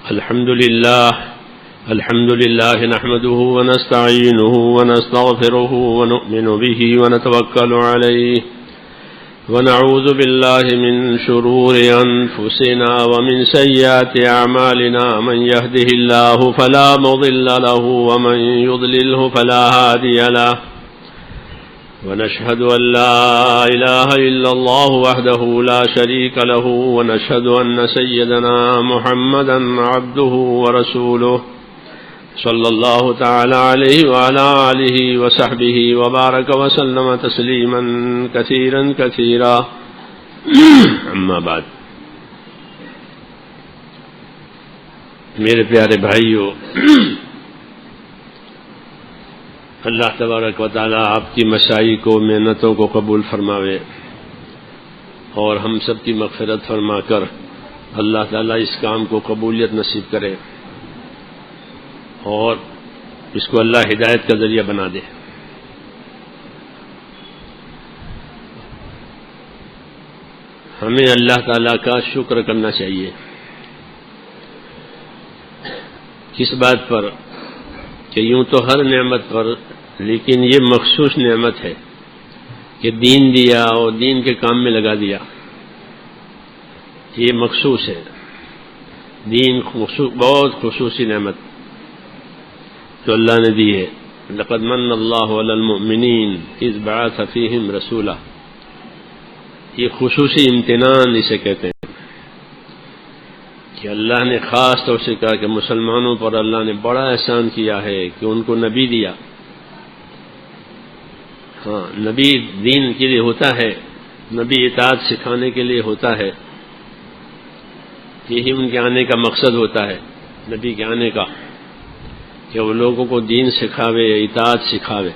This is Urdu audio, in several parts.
الحمد لله نحمده ونستعينه ونستغفره ونؤمن به ونتوكل عليه ونعوذ بالله من شرور أنفسنا ومن سيئات أعمالنا من يهده الله فلا مضل له ومن يضلله فلا هادي له ونشهد أن لا إله إلا الله وحده لا شريك له ونشهد أن سيدنا محمدا عبده ورسوله صلى الله تعالى عليه وعلى آله وصحبه وبارك وسلم تسليما كثيرا كثيرا أما بعد. میرے پیارے بھائیو، اللہ تبارک و تعالی آپ کی مشائی کو، محنتوں کو قبول فرماوے اور ہم سب کی مغفرت فرما کر اللہ تعالی اس کام کو قبولیت نصیب کرے اور اس کو اللہ ہدایت کا ذریعہ بنا دے. ہمیں اللہ تعالی کا شکر کرنا چاہیے. کس بات پر؟ کہ یوں تو ہر نعمت پر، لیکن یہ مخصوص نعمت ہے کہ دین دیا اور دین کے کام میں لگا دیا. یہ مخصوص ہے، دین بہت خصوصی نعمت جو اللہ نے دی ہے. لقد من اللہ علی المؤمنین اذ بعث فیہم رسولا. یہ خصوصی امتنان اسے کہتے ہیں کہ اللہ نے خاص طور سے کہا کہ مسلمانوں پر اللہ نے بڑا احسان کیا ہے کہ ان کو نبی دیا. ہاں، نبی دین کے لیے ہوتا ہے، نبی اطاعت سکھانے کے لیے ہوتا ہے. یہی ان کے آنے کا مقصد ہوتا ہے، نبی کے آنے کا، کہ وہ لوگوں کو دین سکھاوے، اطاعت سکھاوے،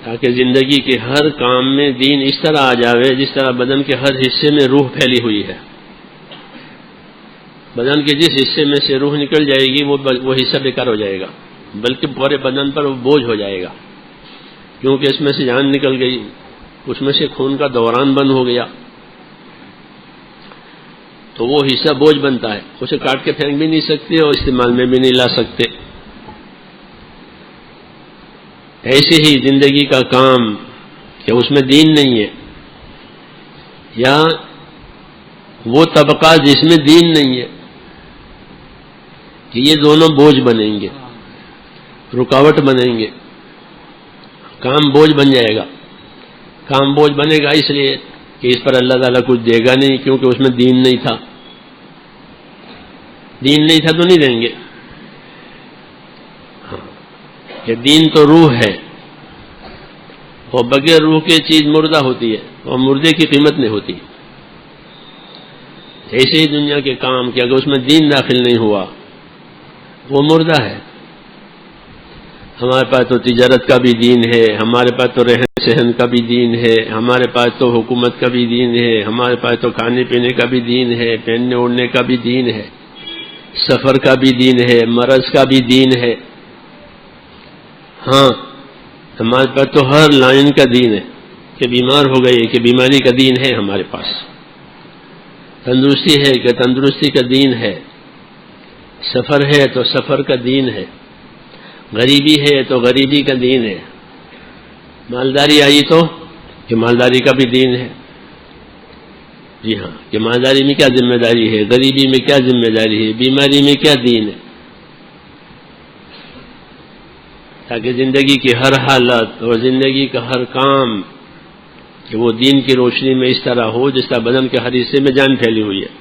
تاکہ زندگی کے ہر کام میں دین اس طرح آ جاوے جس طرح بدن کے ہر حصے میں روح پھیلی ہوئی ہے. بدن کے جس حصے میں سے روح نکل جائے گی وہ حصہ بیکار ہو جائے گا، بلکہ پورے بدن پر وہ بوجھ ہو جائے گا، کیونکہ اس میں سے جان نکل گئی، اس میں سے خون کا دوران بند ہو گیا، تو وہ حصہ بوجھ بنتا ہے. اسے کاٹ کے پھینک بھی نہیں سکتے اور استعمال میں بھی نہیں لا سکتے. ایسے ہی زندگی کا کام کہ اس میں دین نہیں ہے، یا وہ طبقہ جس میں دین نہیں ہے، کہ یہ دونوں بوجھ بنیں گے، رکاوٹ بنیں گے. کام بوجھ بن جائے گا. کام بوجھ بنے گا اس لیے کہ اس پر اللہ تعالیٰ کچھ دے گا نہیں، کیونکہ اس میں دین نہیں تھا. دین نہیں تھا تو نہیں دیں گے. کہ دین تو روح ہے، اور بغیر روح کی چیز مردہ ہوتی ہے، اور مردے کی قیمت نہیں ہوتی. ایسے ہی دنیا کے کام کہ اگر اس میں دین داخل نہیں ہوا وہ مردہ ہے. ہمارے پاس تو تجارت کا بھی دین ہے، ہمارے پاس تو رہن سہن کا بھی دین ہے، ہمارے پاس تو حکومت کا بھی دین ہے، ہمارے پاس تو کھانے پینے کا بھی دین ہے، پہننے اوڑھنے کا بھی دین ہے، سفر کا بھی دین ہے، مرض کا بھی دین ہے. ہاں، ہمارے پاس تو ہر لائن کا دین ہے کہ بیمار ہو گئے کہ بیماری کا دین ہے ہمارے پاس. تندرستی ہے کہ تندرستی کا دین ہے. سفر ہے تو سفر کا دین ہے. غریبی ہے تو غریبی کا دین ہے. مالداری آئی تو کہ مالداری کا بھی دین ہے. جی ہاں، کہ مالداری میں کیا ذمہ داری ہے، غریبی میں کیا ذمہ داری ہے، بیماری میں کیا دین ہے، تاکہ زندگی کی ہر حالت اور زندگی کا ہر کام کہ وہ دین کی روشنی میں اس طرح ہو جس طرح بدن کے ہر حصے میں جان پھیلی ہوئی ہے.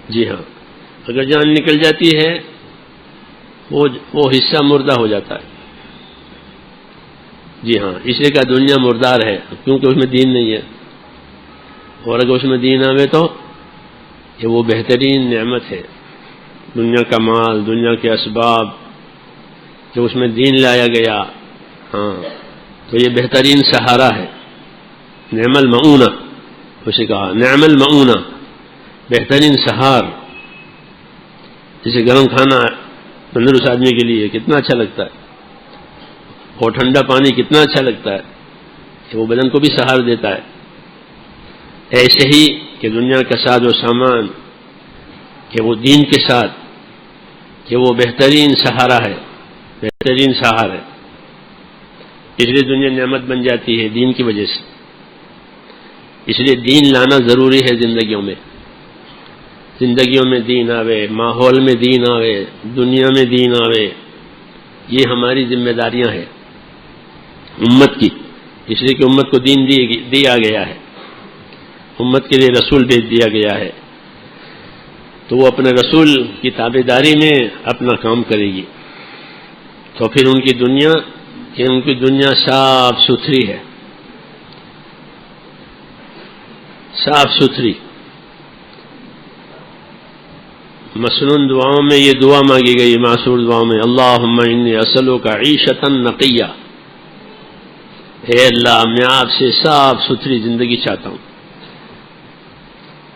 جی ہاں، اگر جان نکل جاتی ہے وہ حصہ مردہ ہو جاتا ہے. جی ہاں، اس لیے کہ دنیا مردار ہے کیونکہ اس میں دین نہیں ہے. اور اگر اس میں دین آوے تو یہ وہ بہترین نعمت ہے. دنیا کا مال، دنیا کے اسباب، جو اس میں دین لایا گیا، ہاں، تو یہ بہترین سہارا ہے. نعم المعونہ، اسے کہا نعم المعونہ، بہترین سہار. جیسے گرم کھانا تندرست آدمی کے لیے کتنا اچھا لگتا ہے، اور ٹھنڈا پانی کتنا اچھا لگتا ہے کہ وہ بدن کو بھی سہار دیتا ہے. ایسے ہی کہ دنیا کا ساز و سامان کہ وہ دین کے ساتھ کہ وہ بہترین سہارا ہے، بہترین سہارا ہے، اس لیے دنیا نعمت بن جاتی ہے دین کی وجہ سے۔ اس لیے دین لانا ضروری ہے زندگیوں میں دین آوے، ماحول میں دین آوے، دنیا میں دین آوے، یہ ہماری ذمہ داریاں ہیں امت کی، اس لیے کہ امت کو دین دیا گیا ہے، امت کے لیے رسول بھیج دیا گیا ہے، تو وہ اپنے رسول کی تابع داری میں اپنا کام کرے گی، تو پھر ان کی دنیا صاف ستھری ہے، صاف ستھری۔ مسنون دعاؤں میں یہ دعا مانگی گئی، معصور دعاؤں میں، اللہم انی اسألک عیشۃ نقیہ، اے اللہ میں آپ سے صاف ستھری زندگی چاہتا ہوں،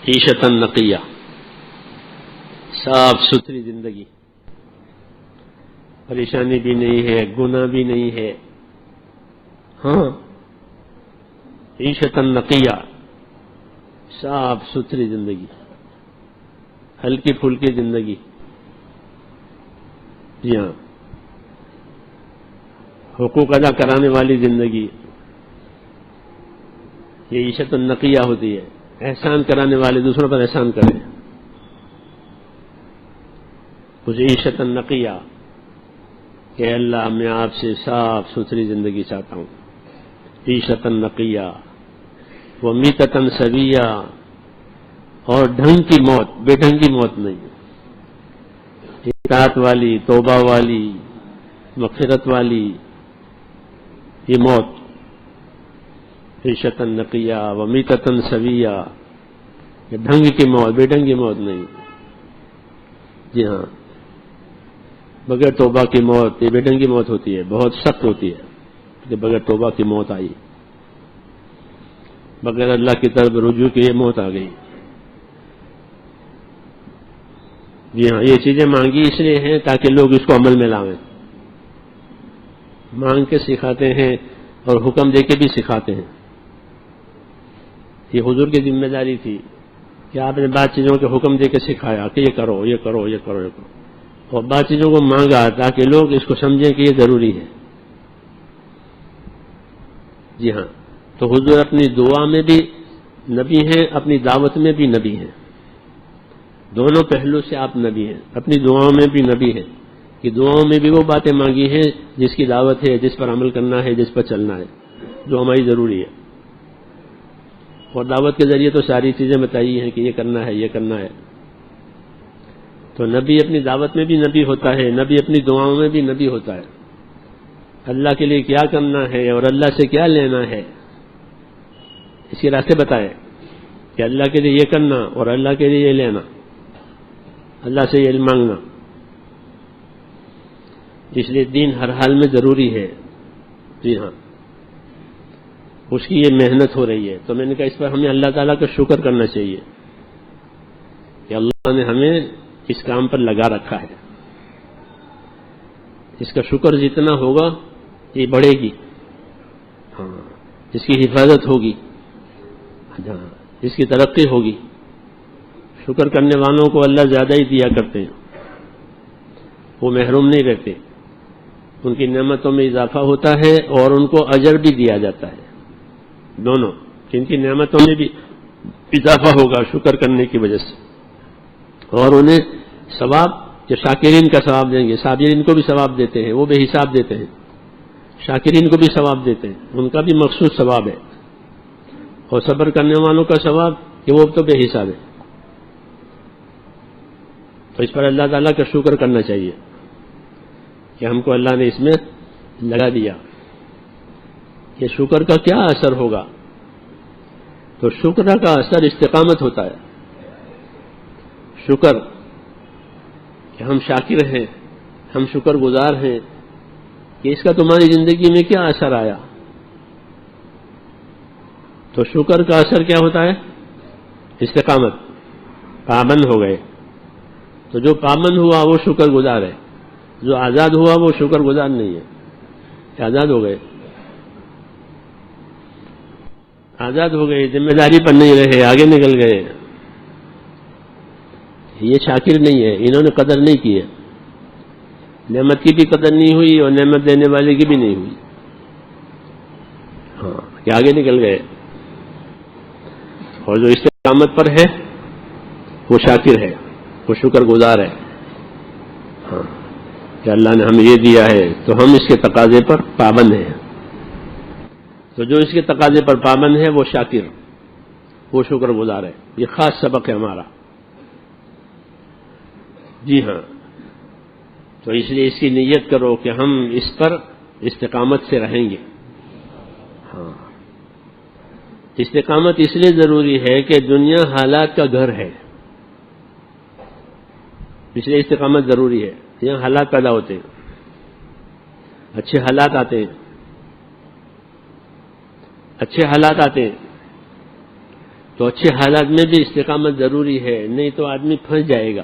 عیشۃ نقیہ، صاف ستھری زندگی، پریشانی بھی نہیں ہے، گناہ بھی نہیں ہے، ہاں عیشۃ نقیہ، صاف ستھری زندگی، ہلکی پھلکی زندگی، جی ہاں، حقوق ادا کرانے والی زندگی، یہ عیشت النقیہ ہوتی ہے، احسان کرانے والے دوسروں پر احسان کریں، مجھے عیشت النقیہ کہ اللہ میں آپ سے صاف ستھری زندگی چاہتا ہوں، عیشت النقیہ ومیتۃ سویہ، اور ڈھنگ کی موت، بے ڈھنگ کی موت نہیں، اطاعت والی، توبہ والی، مغفرت والی یہ موت، عیشۃ نقیہ ومیتۃ سویہ، یہ ڈھنگ کی موت، بے ڈھنگ کی موت نہیں، جی ہاں، بغیر توبہ کی موت یہ بے ڈھنگ کی موت ہوتی ہے، بہت سخت ہوتی ہے کہ بغیر توبہ کی موت آئی، بغیر اللہ کی طرف رجوع کی یہ موت آ گئی۔ جی ہاں، یہ چیزیں مانگی اس لیے ہیں تاکہ لوگ اس کو عمل میں لاویں، مانگ کے سکھاتے ہیں اور حکم دے کے بھی سکھاتے ہیں، یہ حضور کی ذمہ داری تھی کہ آپ نے بعض چیزوں کے حکم دے کے سکھایا کہ یہ کرو، یہ کرو، یہ کرو، یہ کرو، اور بعض چیزوں کو مانگا تاکہ لوگ اس کو سمجھیں کہ یہ ضروری ہے۔ جی ہاں، تو حضور اپنی دعا میں بھی نبی ہیں، اپنی دعوت میں بھی نبی ہیں، دونوں پہلو سے آپ نبی ہیں، اپنی دعاؤں میں بھی نبی ہیں کہ دعاؤں میں بھی وہ باتیں مانگی ہیں جس کی دعوت ہے، جس پر عمل کرنا ہے، جس پر چلنا ہے، جو ہماری ضروری ہے، اور دعوت کے ذریعے تو ساری چیزیں بتائی ہیں کہ یہ کرنا ہے، یہ کرنا ہے، تو نبی اپنی دعوت میں بھی نبی ہوتا ہے، نبی اپنی دعاؤں میں بھی نبی ہوتا ہے، اللہ کے لیے کیا کرنا ہے اور اللہ سے کیا لینا ہے اس کے راستے بتائے کہ اللہ کے لیے یہ کرنا اور اللہ کے لیے یہ لینا، اللہ سے یہ مانگنا، اس لیے دین ہر حال میں ضروری ہے۔ جی ہاں، اس کی یہ محنت ہو رہی ہے، تو میں نے کہا اس پر ہمیں اللہ تعالیٰ کا شکر کرنا چاہیے کہ اللہ نے ہمیں اس کام پر لگا رکھا ہے، اس کا شکر جتنا ہوگا یہ بڑھے گی، ہاں اس کی حفاظت ہوگی، ہاں اس کی ترقی ہوگی، شکر کرنے والوں کو اللہ زیادہ ہی دیا کرتے ہیں، وہ محروم نہیں رہتے، ان کی نعمتوں میں اضافہ ہوتا ہے اور ان کو اجر بھی دیا جاتا ہے، دونوں، جن کی نعمتوں میں بھی اضافہ ہوگا شکر کرنے کی وجہ سے، اور انہیں ثواب جو شاکرین کا ثواب دیں گے، صابرین کو بھی ثواب دیتے ہیں، وہ بے حساب دیتے ہیں، شاکرین کو بھی ثواب دیتے ہیں، ان کا بھی مخصوص ثواب ہے، اور صبر کرنے والوں کا ثواب کہ وہ تو بے حساب ہے، تو اس پر اللہ تعالیٰ کا شکر کرنا چاہیے کہ ہم کو اللہ نے اس میں لگا دیا۔ یہ شکر کا کیا اثر ہوگا؟ تو شکر کا اثر استقامت ہوتا ہے، شکر کہ ہم شاکر ہیں، ہم شکر گزار ہیں، کہ اس کا تمہاری زندگی میں کیا اثر آیا؟ تو شکر کا اثر کیا ہوتا ہے؟ استقامت، پابند ہو گئے، تو جو پابند ہوا وہ شکر گزار ہے، جو آزاد ہوا وہ شکر گزار نہیں ہے، آزاد ہو گئے، آزاد ہو گئے، ذمہ داری پر نہیں رہے، آگے نکل گئے. یہ شاکر نہیں ہے، انہوں نے قدر نہیں کی ہے. نعمت کی بھی قدر نہیں ہوئی اور نعمت دینے والے کی بھی نہیں ہوئی. ہاں، کہ آگے نکل گئے. اور جو استقامت پر ہے وہ شاکر ہے، وہ شکر گزار ہے. ہاں، کہ اللہ نے ہمیں یہ دیا ہے تو ہم اس کے تقاضے پر پابند ہیں. تو جو اس کے تقاضے پر پابند ہے وہ شاکر، وہ شکر گزار ہے. یہ خاص سبق ہے ہمارا. جی ہاں، تو اس لیے اس کی نیت کرو کہ ہم اس پر استقامت سے رہیں گے. ہاں، استقامت اس لیے ضروری ہے کہ دنیا حالات کا گھر ہے، اس لیے استقامت ضروری ہے. یہاں حالات پیدا ہوتے ہیں، اچھے حالات آتے ہیں، اچھے حالات آتے ہیں، تو اچھے حالات میں بھی استقامت ضروری ہے، نہیں تو آدمی پھنس جائے گا.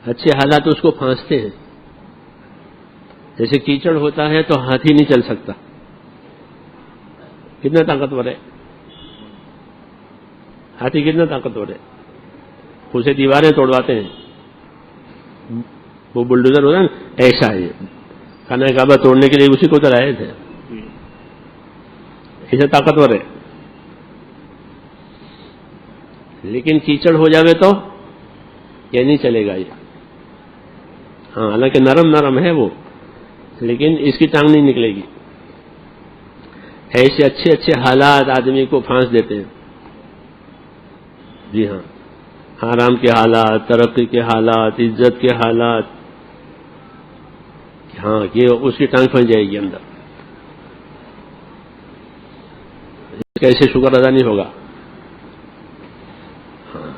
اچھے حالات اس کو پھانستے ہیں. جیسے کیچڑ ہوتا ہے تو ہاتھی نہیں چل سکتا. کتنا طاقتور ہے ہاتھی، کتنا طاقتور ہے. اسے دیواریں توڑواتے ہیں. وہ بلڈوزر ہوتا ہے نا، ایسا ہے. خانہ کعبہ توڑنے کے لیے اسی کو تو لائے تھے. ایسا طاقتور ہے. لیکن کیچڑ ہو جاوے تو یہ نہیں چلے گا. یہ ہاں، حالانکہ نرم نرم ہے وہ، لیکن اس کی ٹانگ نہیں نکلے گی. ایسے اچھے اچھے حالات آدمی کو پھانس دیتے ہیں. جی ہاں، آرام کے حالات، ترقی کے حالات، عزت کے حالات. ہاں، یہ اس کی ٹانگ پھنس جائے گی اندر. کیسے شکر ادا نہیں ہوگا. ہاں،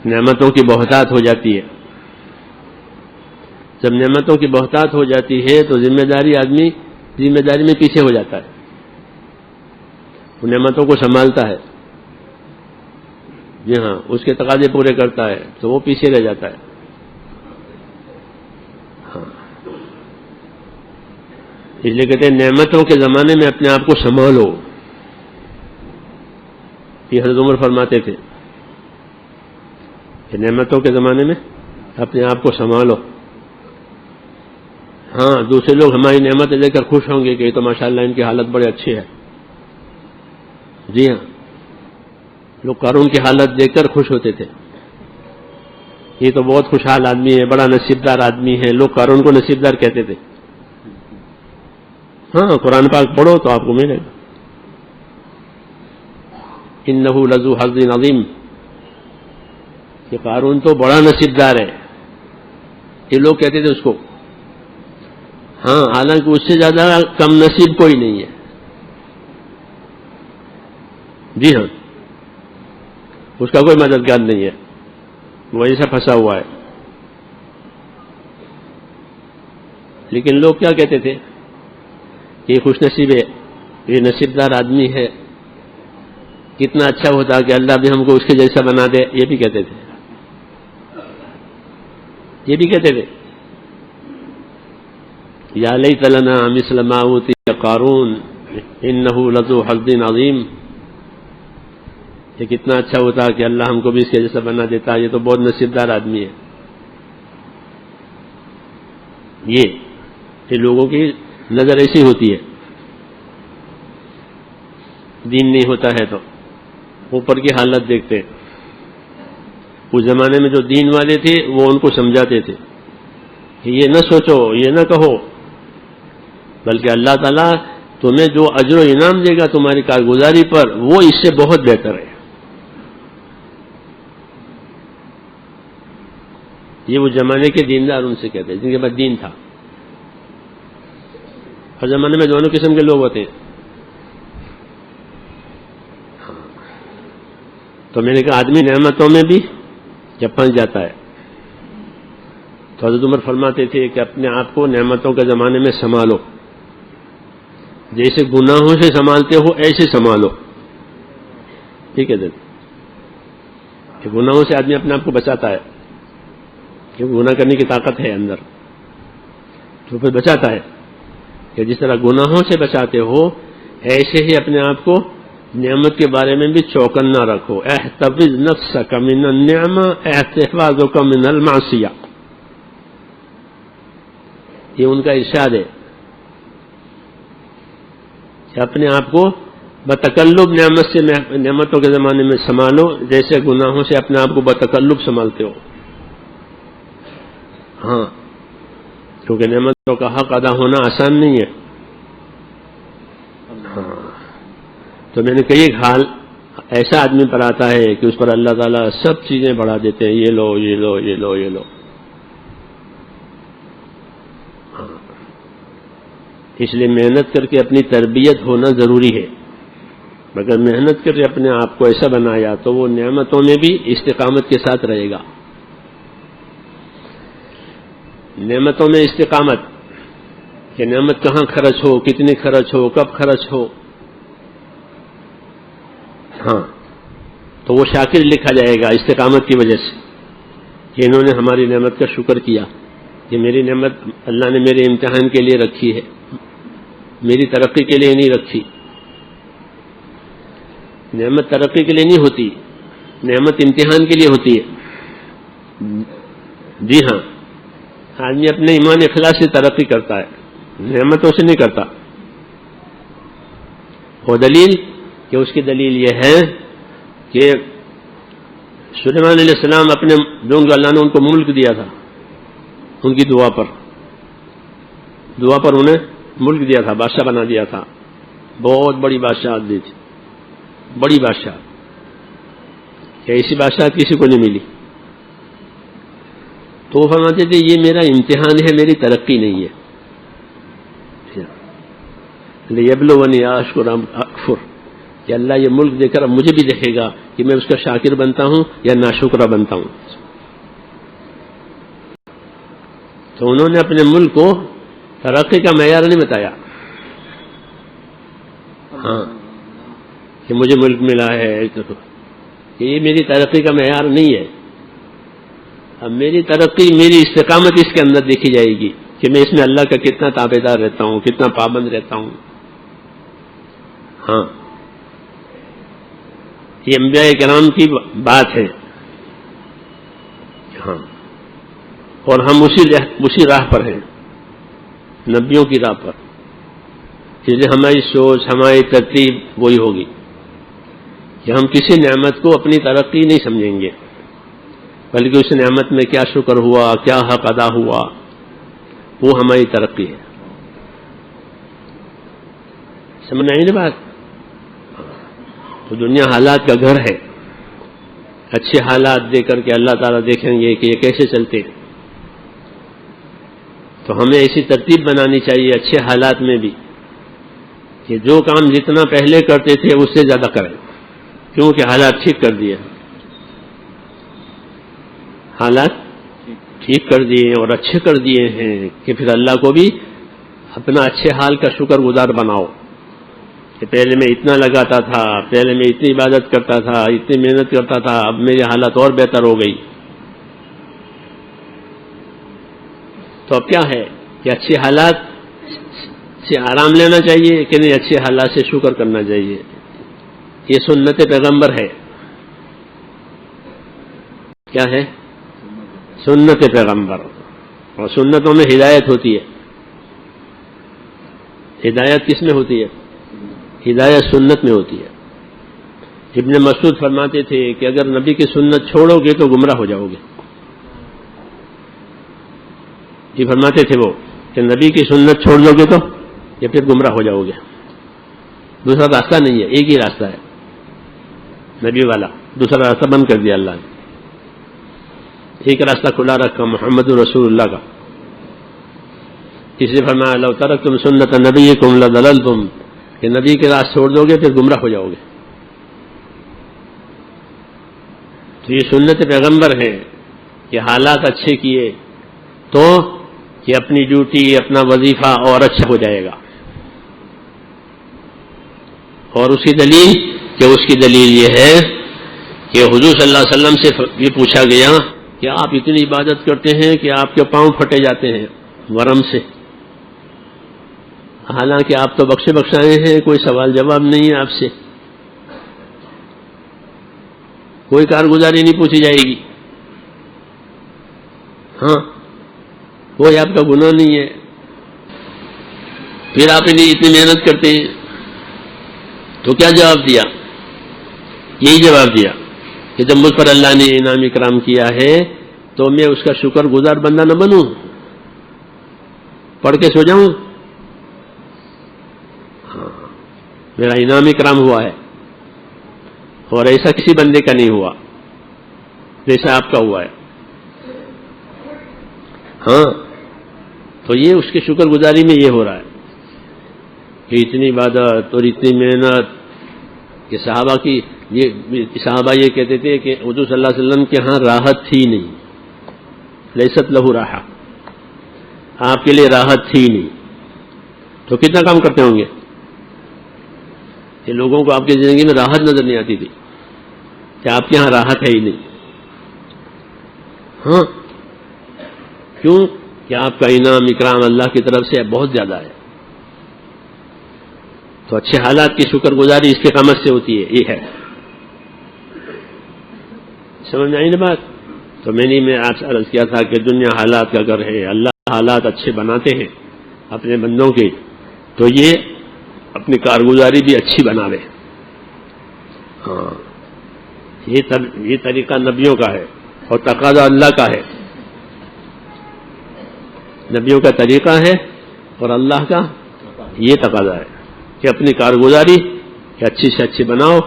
نعمتوں کی بہتات ہو جاتی ہے. جب نعمتوں کی بہتات ہو جاتی ہے تو ذمہ داری آدمی ذمہ داری میں پیچھے ہو جاتا ہے. وہ نعمتوں کو سنبھالتا ہے. جی ہاں، اس کے تقاضے پورے کرتا ہے تو وہ پیچھے رہ جاتا ہے. ہاں، اس لیے کہتے ہیں نعمتوں کے زمانے میں اپنے آپ کو سنبھالو. یہ حضرت عمر فرماتے تھے کہ نعمتوں کے زمانے میں اپنے آپ کو سنبھالو. ہاں، دوسرے لوگ ہماری نعمتیں لے کر خوش ہوں گے کہ یہ تو ماشاءاللہ ان کی حالت بڑے اچھی ہے. جی ہاں، لوگ قارون کی حالت دیکھ کر خوش ہوتے تھے. یہ تو بہت خوشحال آدمی ہے، بڑا نصیبدار آدمی ہے. لوگ قارون کو نصیبدار کہتے تھے. ہاں، قرآن پاک پڑھو تو آپ کو ملے گا. انہ لذو حظ عظیم، کہ قارون تو بڑا نصیبدار ہے. یہ لوگ کہتے تھے اس کو. ہاں، حالانکہ اس سے زیادہ کم نصیب کوئی نہیں ہے. جی ہاں، اس کا کوئی مددگار نہیں ہے، وہ ایسا پھنسا ہوا ہے. لیکن لوگ کیا کہتے تھے کہ یہ خوش نصیب ہے، یہ نصیبدار آدمی ہے، کتنا اچھا ہوتا کہ اللہ بھی ہم کو اس کے جیسا بنا دے. یہ بھی کہتے تھے، یہ بھی کہتے تھے یا لیت لنا مثل ما اوتی قارون انہ لذو حظ عظیم. یہ کتنا اچھا ہوتا کہ اللہ ہم کو بھی اس کے جیسا بنا دیتا، یہ تو بہت نصیبدار آدمی ہے. یہ لوگوں کی نظر ایسی ہوتی ہے. دین نہیں ہوتا ہے تو اوپر کی حالت دیکھتے. اس زمانے میں جو دین والے تھے وہ ان کو سمجھاتے تھے کہ یہ نہ سوچو، یہ نہ کہو، بلکہ اللہ تعالیٰ تمہیں جو اجر و انعام دے گا تمہاری کارگزاری پر وہ اس سے بہت بہتر ہے. یہ وہ زمانے کے دیندار ان سے کہتے ہیں جن کے پاس دین تھا. ہر زمانے میں دونوں قسم کے لوگ ہوتے ہیں. تو میں نے کہا آدمی نعمتوں میں بھی جب پھنس جاتا ہے تو حضرت عمر فرماتے تھے کہ اپنے آپ کو نعمتوں کے زمانے میں سنبھالو، جیسے گناہوں سے سنبھالتے ہو ایسے سنبھالو. ٹھیک ہے کہ گناہوں سے آدمی اپنے آپ کو بچاتا ہے، کیونکہ گناہ کرنے کی طاقت ہے اندر، تو پھر بچاتا ہے. کہ جس طرح گناہوں سے بچاتے ہو ایسے ہی اپنے آپ کو نعمت کے بارے میں بھی چوکنا رکھو. احتفظ نفسک من النعمہ احتفاظک من المعصیہ، یہ ان کا ارشاد ہے کہ اپنے آپ کو بتکلب نعمتوں کے زمانے میں سنبھالو جیسے گناہوں سے اپنے آپ کو بتکلب سنبھالتے ہو. ہاں، کیونکہ نعمتوں کا حق ادا ہونا آسان نہیں ہے. ہاں، تو میں نے کئی حال ایسا آدمی پر آتا ہے کہ اس پر اللہ تعالیٰ سب چیزیں بڑھا دیتے ہیں، یہ لو یہ لو یہ لو یہ لو. ہاں، اس لیے محنت کر کے اپنی تربیت ہونا ضروری ہے. مگر محنت کر کے اپنے آپ کو ایسا بنایا تو وہ نعمتوں میں بھی استقامت کے ساتھ رہے گا. نعمتوں میں استقامت، کہ نعمت کہاں خرچ ہو، کتنی خرچ ہو، کب خرچ ہو. ہاں، تو وہ شاکر لکھا جائے گا استقامت کی وجہ سے کہ انہوں نے ہماری نعمت کا شکر کیا. یہ میری نعمت اللہ نے میرے امتحان کے لیے رکھی ہے، میری ترقی کے لیے نہیں رکھی. نعمت ترقی کے لیے نہیں ہوتی، نعمت امتحان کے لیے ہوتی ہے. جی ہاں، آدمی اپنے ایمان اخلاص سے ترقی کرتا ہے، نعمتوں سے نہیں کرتا. وہ دلیل کہ اس کی دلیل یہ ہے کہ سلیمان علیہ السلام اپنے جو اللہ نے ان کو ملک دیا تھا، ان کی دعا پر انہیں ملک دیا تھا، بادشاہ بنا دیا تھا. بہت بڑی بادشاہت دی تھی، بڑی بادشاہ، کہ ایسی بادشاہت کسی کو نہیں ملی. تو وہ فرماتے تھے یہ میرا امتحان ہے، میری ترقی نہیں ہے. لیبلونی اشکر ام اکفر، کہ اللہ یہ ملک دے کر اب مجھے بھی دیکھے گا کہ میں اس کا شاکر بنتا ہوں یا ناشکرہ بنتا ہوں. تو انہوں نے اپنے ملک کو ترقی کا معیار نہیں بتایا. ہاں، کہ مجھے ملک ملا ہے کہ یہ میری ترقی کا معیار نہیں ہے. اب میری ترقی، میری استقامت اس کے اندر دیکھی جائے گی کہ میں اس میں اللہ کا کتنا تابع دار رہتا ہوں، کتنا پابند رہتا ہوں. ہاں، یہ انبیاء کرام کی بات ہے. ہاں، اور ہم اسی راہ پر ہیں، نبیوں کی راہ پر. اس لیے ہماری سوچ، ہماری ترتیب وہی ہوگی کہ ہم کسی نعمت کو اپنی ترقی نہیں سمجھیں گے، بلکہ اس نعمت میں کیا شکر ہوا، کیا حق ادا ہوا، وہ ہماری ترقی ہے. سمجھ آئی نا بات؟ تو دنیا حالات کا گھر ہے. اچھے حالات دے کر کے اللہ تعالیٰ دیکھیں گے کہ یہ کیسے چلتے ہیں. تو ہمیں ایسی ترتیب بنانی چاہیے اچھے حالات میں بھی کہ جو کام جتنا پہلے کرتے تھے اس سے زیادہ کریں، کیونکہ حالات ٹھیک کر دیے، حالات ٹھیک کر دیے اور اچھے کر دیے ہیں کہ پھر اللہ کو بھی اپنا اچھے حال کا شکر گزار بناؤ کہ پہلے میں اتنا لگاتا تھا، پہلے میں اتنی عبادت کرتا تھا، اتنی محنت کرتا تھا، اب میری حالت اور بہتر ہو گئی. تو اب کیا ہے کہ اچھے حالات سے آرام لینا چاہیے کہ نہیں، اچھے حالات سے شکر کرنا چاہیے. یہ سنت پیغمبر ہے. کیا ہے؟ سنت پیغمبر. اور سنتوں میں ہدایت ہوتی ہے. ہدایت کس میں ہوتی ہے؟ ہدایت سنت میں ہوتی ہے. ابن مسعود فرماتے تھے کہ اگر نبی کی سنت چھوڑو گے تو گمراہ ہو جاؤ گے. یہ فرماتے تھے وہ کہ نبی کی سنت چھوڑ دو گے تو یا پھر گمراہ ہو جاؤ گے. دوسرا راستہ نہیں ہے، ایک ہی راستہ ہے نبی والا، دوسرا راستہ بند کر دیا اللہ نے. ایک راستہ کھلا رکھا محمد رسول اللہ کا. اس لیے فرمایا لو ترکتم سنت نبیکم لضللتم، کہ نبی کے راہ چھوڑ دو گے پھر گمراہ ہو جاؤ گے. تو یہ سنت پیغمبر ہے کہ حالات اچھے کیے تو کہ اپنی ڈیوٹی، اپنا وظیفہ اور اچھا ہو جائے گا. اور اس کی دلیل یہ ہے کہ حضور صلی اللہ علیہ وسلم سے یہ پوچھا گیا کہ آپ اتنی عبادت کرتے ہیں کہ آپ کے پاؤں پھٹے جاتے ہیں ورم سے، حالانکہ آپ تو بخشے بخشائے ہیں، کوئی سوال جواب نہیں ہے آپ سے. کوئی کارگزاری نہیں پوچھی جائے گی. ہاں کوئی آپ کا گناہ نہیں ہے. پھر آپ اتنی محنت کرتے ہیں تو کیا جواب دیا؟ یہی جواب دیا کہ جب مجھ پر اللہ نے انعام اکرام کیا ہے تو میں اس کا شکر گزار بندہ نہ بنوں، پڑھ کے سو جاؤں؟ ہاں میرا انعام اکرام ہوا ہے، اور ایسا کسی بندے کا نہیں ہوا جیسا آپ کا ہوا ہے. ہاں تو یہ اس کے شکر گزاری میں یہ ہو رہا ہے کہ اتنی عبادت اور اتنی محنت کہ صحابہ یہ کہتے تھے کہ حضور صلی اللہ علیہ وسلم کے ہاں راحت تھی نہیں، لیست لہ راحہ، آپ کے لیے راحت تھی نہیں. تو کتنا کام کرتے ہوں گے کہ لوگوں کو آپ کی زندگی میں راحت نظر نہیں آتی تھی کہ آپ کے ہاں راحت ہے ہی نہیں. ہاں کیوں کہ آپ کا انعام اکرام اللہ کی طرف سے بہت زیادہ ہے. تو اچھے حالات کی شکر گزاری استقامت سے ہوتی ہے. یہ ہے، سمجھ میں آئی نا بات؟ تو میں نے آپ سے عرض کیا تھا کہ دنیا حالات کا گھر ہے، اللہ حالات اچھے بناتے ہیں اپنے بندوں کے، تو یہ اپنی کارگزاری بھی اچھی بناوے. ہاں یہ طریقہ نبیوں کا ہے اور تقاضا اللہ کا ہے. نبیوں کا طریقہ ہے اور اللہ کا یہ تقاضا ہے کہ اپنی کارگزاری کہ اچھی سے اچھی بناؤ،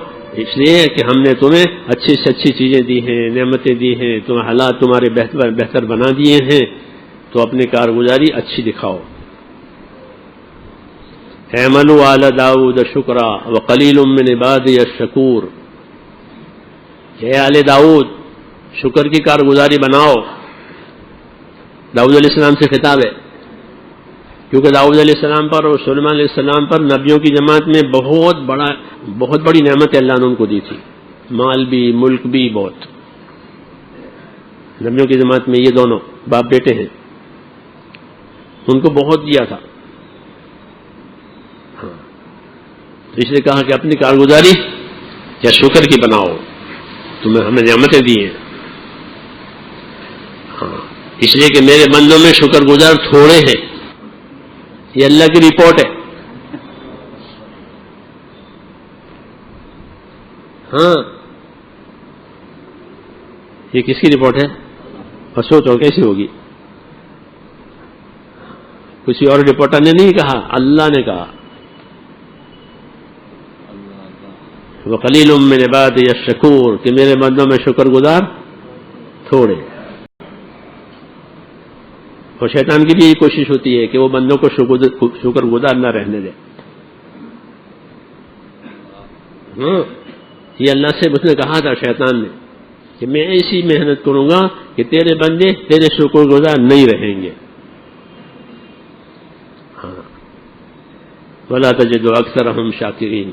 اس لیے کہ ہم نے تمہیں اچھی سے اچھی چیزیں دی ہیں، نعمتیں دی ہیں، تمہیں حالات تمہارے بہتر بنا دیے ہیں، تو اپنی کارگزاری اچھی دکھاؤ. اعملوا آل داؤد شکرا وقلیل من عبادی الشکور. اے آل داؤد شکر کی کارگزاری بناؤ. داؤد علیہ السلام سے خطاب ہے، کیونکہ داؤد علیہ السلام پر اور سلیمان علیہ السلام پر نبیوں کی جماعت میں بہت بڑی نعمت اللہ نے ان کو دی تھی، مال بھی ملک بھی بہت. نبیوں کی جماعت میں یہ دونوں باپ بیٹے ہیں، ان کو بہت دیا تھا. ہاں تو اس لیے کہا کہ اپنی کارگزاری یا شکر کی بناؤ، تمہیں ہمیں نعمتیں دی ہیں. ہاں اس لیے کہ میرے بندوں میں شکر گزار تھوڑے ہیں، یہ اللہ کی رپورٹ ہے. ہاں یہ کس کی رپورٹ ہے؟ اور سوچو کیسی ہوگی؟ کسی اور رپورٹر نے نہیں کہا، اللہ نے کہا وَقَلِيلٌ مِّنْ عِبَادِيَ الشَّكُورُ کہ میرے بندوں میں شکر گزار تھوڑے. اور شیطان کی بھی یہ کوشش ہوتی ہے کہ وہ بندوں کو شکر گزار نہ رہنے دے. ہاں یہ اللہ سے اس نے کہا تھا شیطان نے کہ میں ایسی محنت کروں گا کہ تیرے بندے تیرے شکر گزار نہیں رہیں گے. ہاں وَلَا تَجِدُ أَكْثَرَهُمْ شَاكِرِينَ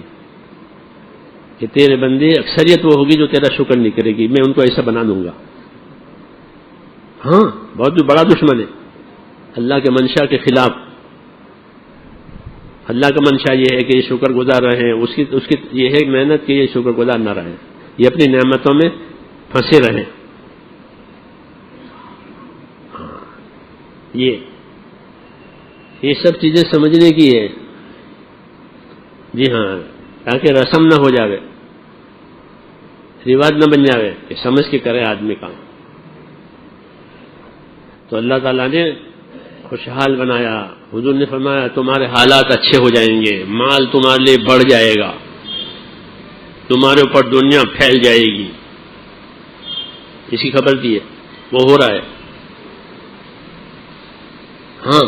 کہ تیرے بندے اکثریت وہ ہوگی جو تیرا شکر نہیں کرے گی، میں ان کو ایسا بنا دوں گا. ہاں بہت بڑا دشمن ہے اللہ کے منشا کے خلاف. اللہ کا منشا یہ ہے کہ یہ شکر گزار رہیں، اس کی یہ ہے محنت کہ یہ شکر گزار نہ رہیں، یہ اپنی نعمتوں میں پھنسے رہیں. ہاں یہ سب چیزیں سمجھنے کی ہے. جی ہاں تاکہ رسم نہ ہو جاوے، رواج نہ بن جاوے کہ سمجھ کے کرے آدمی کام. تو اللہ تعالیٰ نے خوشحال بنایا. حضور نے فرمایا تمہارے حالات اچھے ہو جائیں گے، مال تمہارے لیے بڑھ جائے گا، تمہارے اوپر دنیا پھیل جائے گی. اس کی خبر دی ہے، وہ ہو رہا ہے. ہاں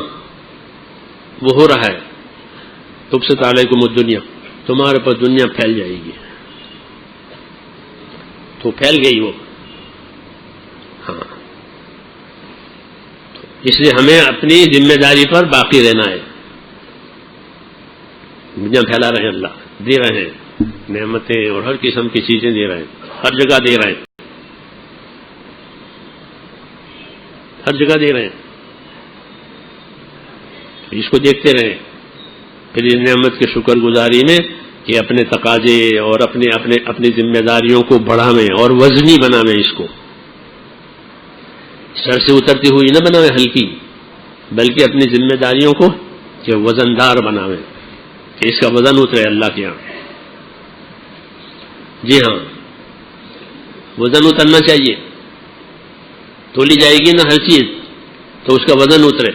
وہ ہو رہا ہے. تبسط علیکم الدنیا، تمہارے اوپر دنیا پھیل جائے گی. تو پھیل گئی وہ. ہاں اس لیے ہمیں اپنی ذمہ داری پر باقی رہنا ہے. دنیا پھیلا رہے ہیں، اللہ دے رہے ہیں نعمتیں اور ہر قسم کی چیزیں دے رہے ہیں، ہر جگہ دے رہے ہیں، ہر جگہ دے رہے ہیں. اس کو دیکھتے رہیں، پھر اس نعمت کے شکر گزاری میں کہ اپنے تقاضے اور اپنی ذمہ داریوں کو بڑھاویں اور وزنی بناویں، اس کو سر سے اترتی ہوئی نہ بناویں ہلکی، بلکہ اپنی ذمہ داریوں کو کہ وزندار بناویں، کہ اس کا وزن اترے اللہ کے یہاں۔ جی ہاں، وزن اترنا چاہیے، تولی جائے گی نا ہر چیز تو اس کا وزن اترے۔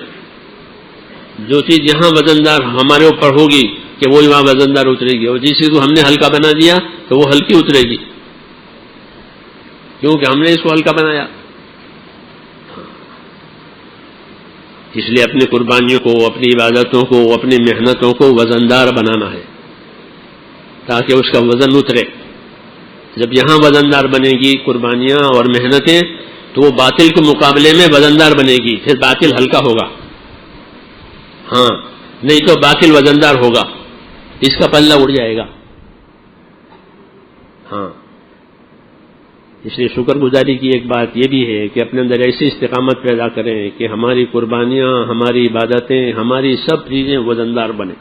جو چیز یہاں وزندار ہمارے اوپر ہوگی کہ وہ وہاں وزندار اترے گی، اور جس چیز کو ہم نے ہلکا بنا دیا تو وہ ہلکی اترے گی، کیونکہ ہم نے اس کو ہلکا بنایا۔ اس لیے اپنی قربانیوں کو، اپنی عبادتوں کو، اپنی محنتوں کو وزندار بنانا ہے تاکہ اس کا وزن اترے۔ جب یہاں وزندار بنے گی قربانیاں اور محنتیں تو وہ باطل کے مقابلے میں وزندار بنے گی، پھر باطل ہلکا ہوگا۔ ہاں، نہیں تو باطل وزندار ہوگا، اس کا پلہ اڑ جائے گا۔ ہاں، اس لیے شکر گزاری کی ایک بات یہ بھی ہے کہ اپنے اندر ایسی استقامت پیدا کریں کہ ہماری قربانیاں، ہماری عبادتیں، ہماری سب چیزیں وزندار بنیں،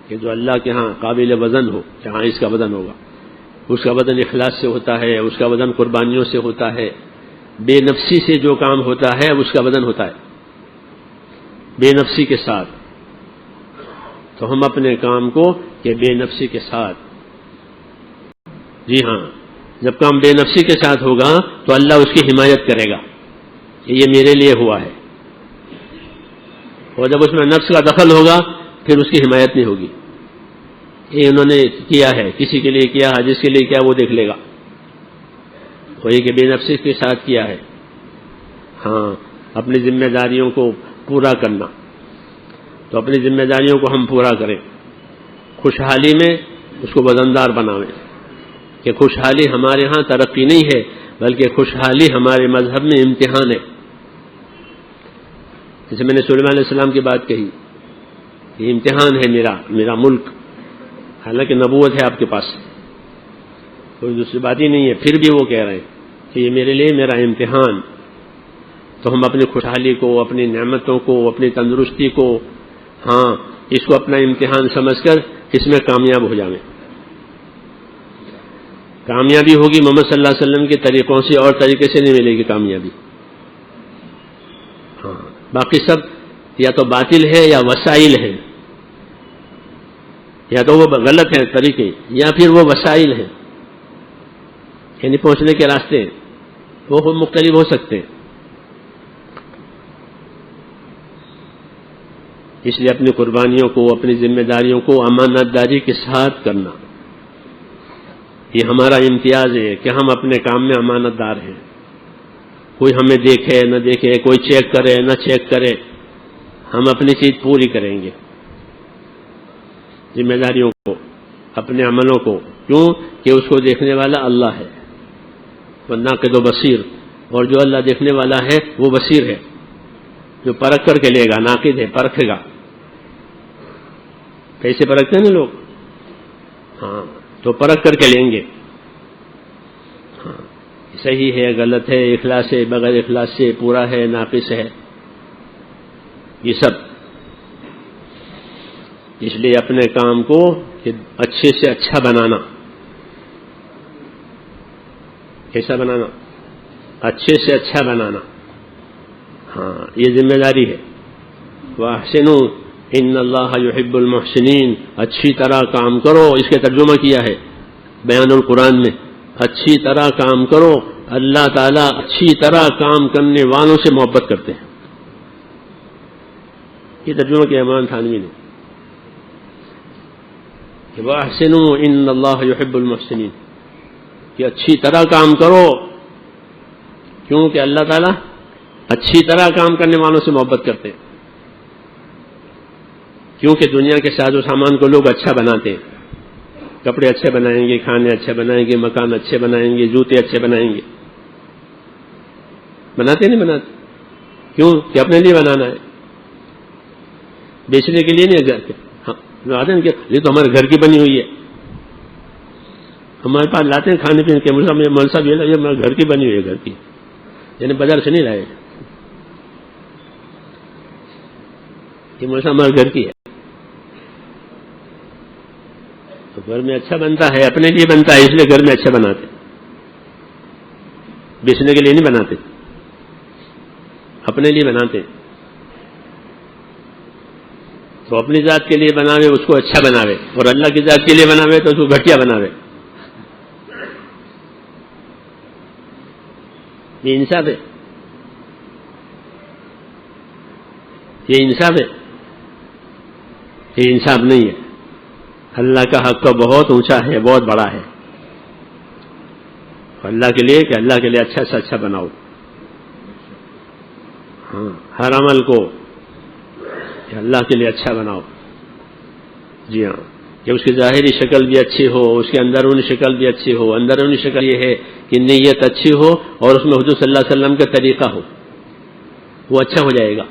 کہ جو اللہ کے ہاں قابل وزن ہو، کہ ہاں اس کا وزن ہوگا۔ اس کا وزن اخلاص سے ہوتا ہے، اس کا وزن قربانیوں سے ہوتا ہے، بے نفسی سے جو کام ہوتا ہے اس کا وزن ہوتا ہے، بے نفسی کے ساتھ۔ تو ہم اپنے کام کو کہ بے نفسی کے ساتھ، جی ہاں، جب کام بے نفسی کے ساتھ ہوگا تو اللہ اس کی حمایت کرے گا کہ یہ میرے لیے ہوا ہے، اور جب اس میں نفس کا دخل ہوگا پھر اس کی حمایت نہیں ہوگی۔ یہ انہوں نے کیا ہے، کسی کے لیے کیا ہے، جس کے لیے کیا وہ دیکھ لے گا، وہی کہ بے نفسی کے ساتھ کیا ہے۔ ہاں، اپنی ذمہ داریوں کو پورا کرنا، تو اپنی ذمہ داریوں کو ہم پورا کریں، خوشحالی میں اس کو وزندار بناویں، کہ خوشحالی ہمارے ہاں ترقی نہیں ہے بلکہ خوشحالی ہمارے مذہب میں امتحان ہے۔ جیسے میں نے سلیمان علیہ السلام کی بات کہی، یہ امتحان ہے میرا ملک، حالانکہ نبوت ہے آپ کے پاس، کوئی دوسری بات ہی نہیں ہے، پھر بھی وہ کہہ رہے ہیں کہ یہ میرے لیے میرا امتحان۔ تو ہم اپنی خوشحالی کو، اپنی نعمتوں کو، اپنی تندرستی کو، ہاں، اس کو اپنا امتحان سمجھ کر اس میں کامیاب ہو جائیں۔ کامیابی ہوگی محمد صلی اللہ علیہ وسلم کے طریقوں سے، اور طریقے سے نہیں ملے گی کامیابی۔ ہاں، باقی سب یا تو باطل ہے یا وسائل ہے، یا تو وہ غلط ہیں طریقے، یا پھر وہ وسائل ہیں، یعنی پہنچنے کے راستے وہ مختلف ہو سکتے ہیں۔ اس لیے اپنی قربانیوں کو، اپنی ذمہ داریوں کو امانت داری کے ساتھ کرنا، یہ ہمارا امتیاز ہے کہ ہم اپنے کام میں امانت دار ہیں۔ کوئی ہمیں دیکھے نہ دیکھے، کوئی چیک کرے نہ چیک کرے، ہم اپنی چیز پوری کریں گے، ذمہ داریوں کو، اپنے عملوں کو، کیوں کہ اس کو دیکھنے والا اللہ ہے، والناقد بصیر، اور جو اللہ دیکھنے والا ہے وہ بصیر ہے، جو پرکھ کر کے لے گا، ناقد ہے، پرکھے گا۔ کیسے پرکھتے ہیں نا لوگ؟ ہاں، تو پرکھ کر کے لیں گے، ہاں، صحیح ہے، غلط ہے، اخلاص ہے، بغیر اخلاص سے، پورا ہے، ناقص ہے، یہ سب۔ اس لیے اپنے کام کو کہ اچھے سے اچھا بنانا، کیسا بنانا؟ اچھے سے اچھا بنانا، ہاں، یہ ذمہ داری ہے۔ وَأَحْسِنُوا إِنَّ اللَّهَ يُحِبُّ الْمُحْسِنِينَ، اچھی طرح کام کرو، اس کے ترجمہ کیا ہے بیان القرآن میں، اچھی طرح کام کرو، اللہ تعالیٰ اچھی طرح کام کرنے والوں سے محبت کرتے ہیں۔ یہ ترجمہ کیا امام تھانوی نے، کہ وَأَحْسِنُوا إِنَّ اللَّهَ يُحِبُّ الْمُحْسِنِينَ، کہ اچھی طرح کام کرو، کیونکہ اللہ تعالیٰ اچھی طرح کام کرنے والوں سے محبت کرتے ہیں۔ کیونکہ دنیا کے ساز و سامان کو لوگ اچھا بناتے ہیں، کپڑے اچھے بنائیں گے، کھانے اچھے بنائیں گے، مکان اچھے بنائیں گے، جوتے اچھے بنائیں گے، بناتے نہیں بناتے؟ کیوں کہ اپنے لیے بنانا ہے، بیچنے کے لیے نہیں۔ گھر کے آتے ہیں کہ یہ تو ہمارے گھر کی بنی ہوئی ہے، ہمارے پاس لاتے ہیں کھانے پینے کے، منصب یہ ہمارے گھر کی بنی ہوئی ہے، گھر کی، یعنی بازار سے نہیں لائے، یہ منصب ہمارے گھر کی ہے۔ تو گھر میں اچھا بنتا ہے، اپنے لیے بنتا ہے، اس لیے گھر میں اچھا بناتے، بیچنے کے لیے نہیں بناتے، اپنے لیے بناتے. تو اپنی ذات کے لیے بناوے اس کو اچھا بناوے، اور اللہ کی ذات کے لیے بناوے تو اس کو گھٹیا بناوے. یہ انصاف ہے، یہ انصاف ہے، یہ انصاف نہیں ہے. اللہ کا حق تو بہت اونچا ہے، بہت بڑا ہے. اللہ کے لیے کہ اللہ کے لیے اچھا سے اچھا بناؤ. ہاں، ہر عمل کو کہ اللہ کے لیے اچھا بناؤ. جی ہاں، کہ اس کی ظاہری شکل بھی اچھی ہو، اس کی اندرونی شکل بھی اچھی ہو. اندرونی شکل یہ ہے کہ نیت اچھی ہو اور اس میں حضور صلی اللہ علیہ وسلم کا طریقہ ہو، وہ اچھا ہو جائے گا.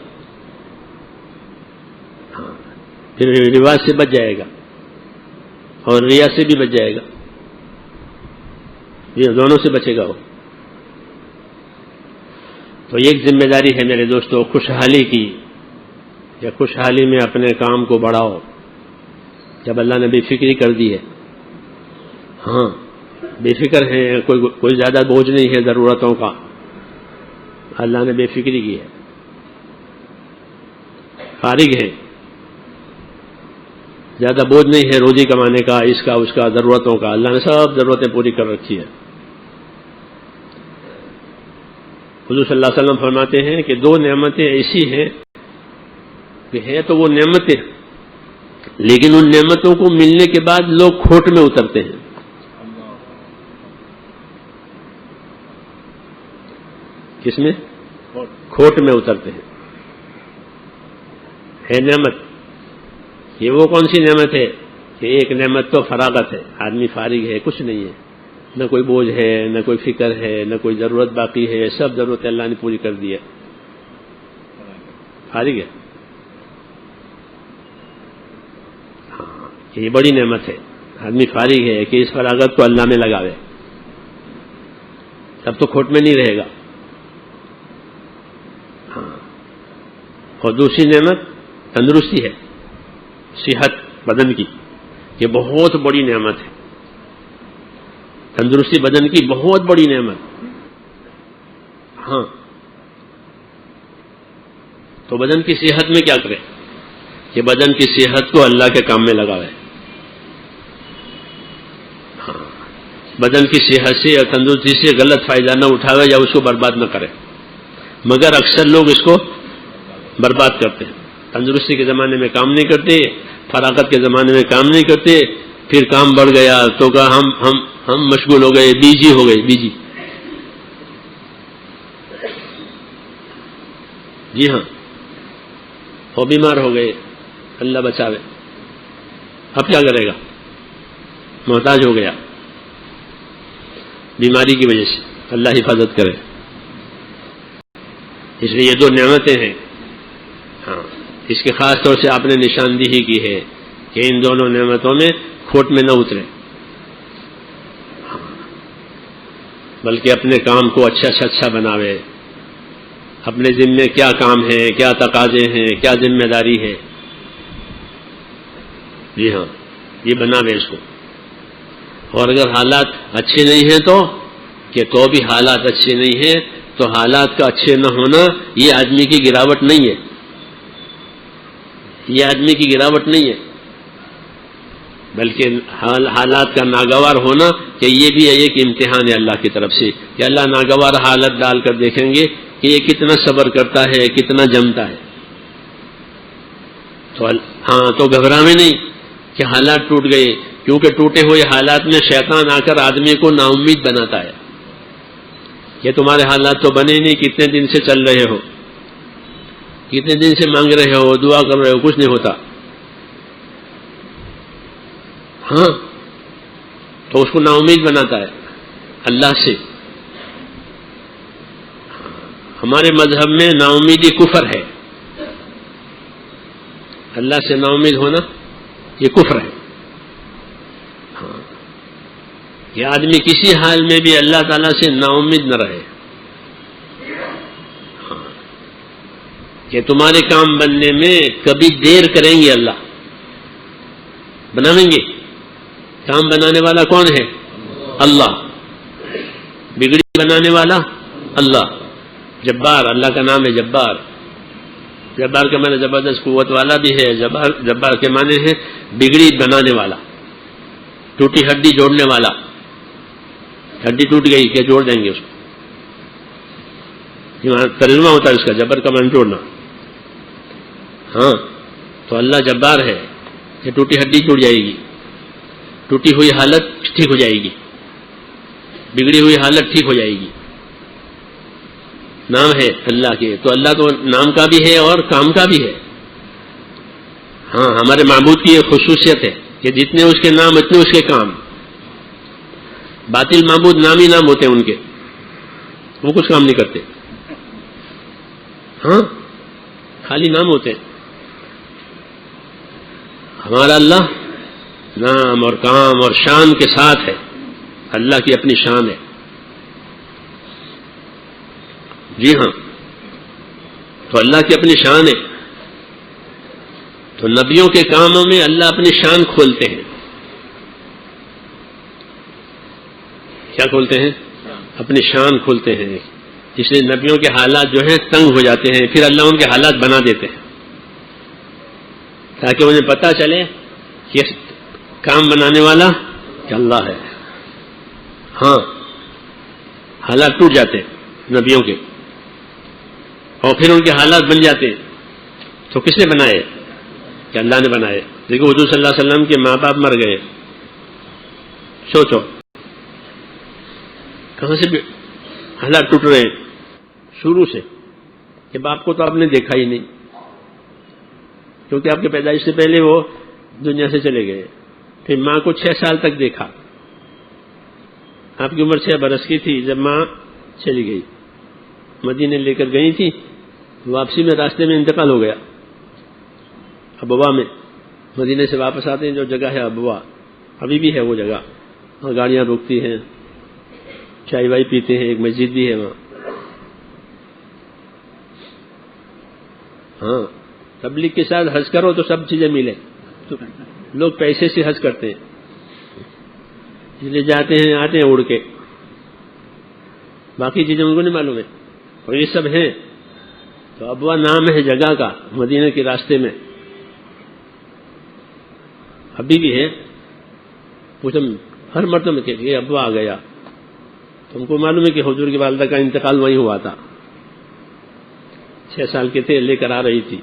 ہاں، پھر رواج سے بچ جائے گا اور ریا سے بھی بچ جائے گا. یہ دونوں سے بچے گا وہ. تو ایک ذمہ داری ہے میرے دوستو خوشحالی کی، یا خوشحالی میں اپنے کام کو بڑھاؤ. جب اللہ نے بے فکری کر دی ہے، ہاں بے فکر ہے، کوئی زیادہ بوجھ نہیں ہے ضرورتوں کا، اللہ نے بے فکری کی ہے، فارغ ہے، زیادہ بوجھ نہیں ہے روزی کمانے کا، اس کا اس کا ضرورتوں کا. اللہ نے سب ضرورتیں پوری کر رکھی ہے. حضور صلی اللہ علیہ وسلم فرماتے ہیں کہ دو نعمتیں ایسی ہیں کہ ہے تو وہ نعمتیں، لیکن ان نعمتوں کو ملنے کے بعد لوگ کھوٹ میں اترتے ہیں. کس میں؟ کھوٹ میں اترتے ہیں. ہے نعمت، یہ وہ کون سی نعمت ہے کہ ایک نعمت تو فراغت ہے، آدمی فارغ ہے، کچھ نہیں ہے، نہ کوئی بوجھ ہے، نہ کوئی فکر ہے، نہ کوئی ضرورت باقی ہے، سب ضرورتیں اللہ نے پوری کر دی ہے، فارغ ہے. ہاں، یہ بڑی نعمت ہے. آدمی فارغ ہے کہ اس فراغت کو اللہ میں لگاوے، تب تو کھوٹ میں نہیں رہے گا. ہاں، اور دوسری نعمت تندرستی ہے، صحت بدن کی، یہ بہت بڑی نعمت ہے. تندرستی بدن کی بہت بڑی نعمت. ہاں، تو بدن کی صحت میں کیا کرے کہ بدن کی صحت کو اللہ کے کام میں لگاوے. ہاں، بدن کی صحت سے یا تندرستی سے غلط فائدہ نہ اٹھاوے یا اس کو برباد نہ کرے، مگر اکثر لوگ اس کو برباد کرتے ہیں. تندرستی کے زمانے میں کام نہیں کرتے، فراغت کے زمانے میں کام نہیں کرتے، پھر کام بڑھ گیا تو کہا ہم مشغول ہو گئے، بیجی ہو گئے، بیجی. جی ہاں، وہ بیمار ہو گئے، اللہ بچاوے. اب کیا کرے گا؟ محتاج ہو گیا بیماری کی وجہ سے، اللہ حفاظت کرے. اس لیے یہ دو نعمتیں ہیں. ہاں، اس کے خاص طور سے آپ نے نشاندہی کی ہے کہ ان دونوں نعمتوں میں کھوٹ میں نہ اترے، بلکہ اپنے کام کو اچھا سے اچھا بناوے. اپنے ذمے کیا کام ہے، کیا تقاضے ہیں، کیا ذمہ داری ہے، جی ہاں یہ بناوے اس کو. اور اگر حالات اچھے نہیں ہیں تو بھی حالات اچھے نہیں ہیں تو حالات کا اچھے نہ ہونا یہ آدمی کی گراوٹ نہیں ہے، یہ آدمی کی گراوٹ نہیں ہے، بلکہ حالات کا ناگوار ہونا کہ یہ بھی ایک امتحان ہے اللہ کی طرف سے کہ اللہ ناگوار حالت ڈال کر دیکھیں گے کہ یہ کتنا صبر کرتا ہے، کتنا جمتا ہے. تو ہاں، تو گھبراوے نہیں کہ حالات ٹوٹ گئے، کیونکہ ٹوٹے ہوئے حالات میں شیطان آ کر آدمی کو نا امید بناتا ہے کہ تمہارے حالات تو بنے نہیں، کتنے دن سے چل رہے ہو، کتنے دن سے مانگ رہے ہو، دعا کر رہے ہو، کچھ نہیں ہوتا. ہاں، تو اس کو نا امید بناتا ہے اللہ سے. ہمارے مذہب میں نا امیدی کفر ہے، اللہ سے نا امید ہونا یہ کفر ہے. ہاں، کہ آدمی کسی حال میں بھی اللہ تعالیٰ سے نا امید نہ رہے. ہاں، کہ تمہارے کام بننے میں کبھی دیر کریں گے، اللہ بناویں گے کام بنانے والا کون ہے؟ اللہ. بگڑی بنانے والا اللہ. جبار، اللہ کا نام ہے جبار. جبار کے معنی زبردست قوت والا بھی ہے. جبار کے معنی ہے بگڑی بنانے والا، ٹوٹی ہڈی جوڑنے والا. ہڈی ٹوٹ گئی، کیا جوڑ دیں گے اس کو؟ ترجمہ ہوتا ہے اس کا، جبر کا معنی جوڑنا. ہاں، تو اللہ جبار ہے کہ ٹوٹی ہڈی ٹوٹ جائے گی، ٹوٹی ہوئی حالت ٹھیک ہو جائے گی، بگڑی ہوئی حالت ٹھیک ہو جائے گی. نام ہے اللہ کے. تو اللہ تو نام کا بھی ہے اور کام کا بھی ہے. ہاں، ہمارے معبود کی یہ خصوصیت ہے کہ جتنے اس کے نام اتنے اس کے کام. باطل معبود نام ہی نام ہوتے ہیں ان کے، وہ کچھ کام نہیں کرتے. ہاں، خالی نام ہوتے ہیں. ہمارا اللہ نام اور کام اور شان کے ساتھ ہے. اللہ کی اپنی شان ہے. جی ہاں، تو اللہ کی اپنی شان ہے. تو نبیوں کے کاموں میں اللہ اپنی شان کھولتے ہیں. کیا کھولتے ہیں؟ اپنی شان کھولتے ہیں. اس لیے نبیوں کے حالات جو ہیں تنگ ہو جاتے ہیں، پھر اللہ ان کے حالات بنا دیتے ہیں تاکہ انہیں پتہ چلے کہ کام بنانے والا کہ اللہ ہے. ہاں، حالات ٹوٹ جاتے ہیں نبیوں کے، اور پھر ان کے حالات بن جاتے ہیں. تو کس نے بنائے؟ کہ اللہ نے بنائے. دیکھو حضور صلی اللہ علیہ وسلم کے ماں باپ مر گئے. سوچو کہاں سے حالات ٹوٹ رہے ہیں؟ شروع سے کہ باپ کو تو آپ نے دیکھا ہی نہیں، کیونکہ آپ کے پیدائش سے پہلے وہ دنیا سے چلے گئے. پھر ماں کو 6 سال تک دیکھا. آپ کی عمر 6 برس کی تھی جب ماں چلی گئی. مدینے لے کر گئی تھی، واپسی میں راستے میں انتقال ہو گیا. ابوا میں، مدینے سے واپس آتے ہیں جو جگہ ہے ابوا، ابھی بھی ہے وہ جگہ، اور گاڑیاں روکتی ہیں، چائے وائی پیتے ہیں، ایک مسجد بھی ہے وہاں. ہاں، تبلیغ کے ساتھ حج کرو تو سب چیزیں ملے. تو لوگ پیسے سے حج کرتے ہیں، اس لیے جاتے ہیں آتے ہیں اڑ کے، باقی چیزیں ان کو نہیں معلوم ہے. اور یہ سب ہیں. تو ابوا نام ہے جگہ کا مدینہ کے راستے میں، ابھی بھی ہے. پوچھو ہر مرتبہ کہ یہ ابوا آ گیا. تم کو معلوم ہے کہ حضور کی والدہ کا انتقال وہیں ہوا تھا. 6 سال کے تھے، لے کر آ رہی تھی.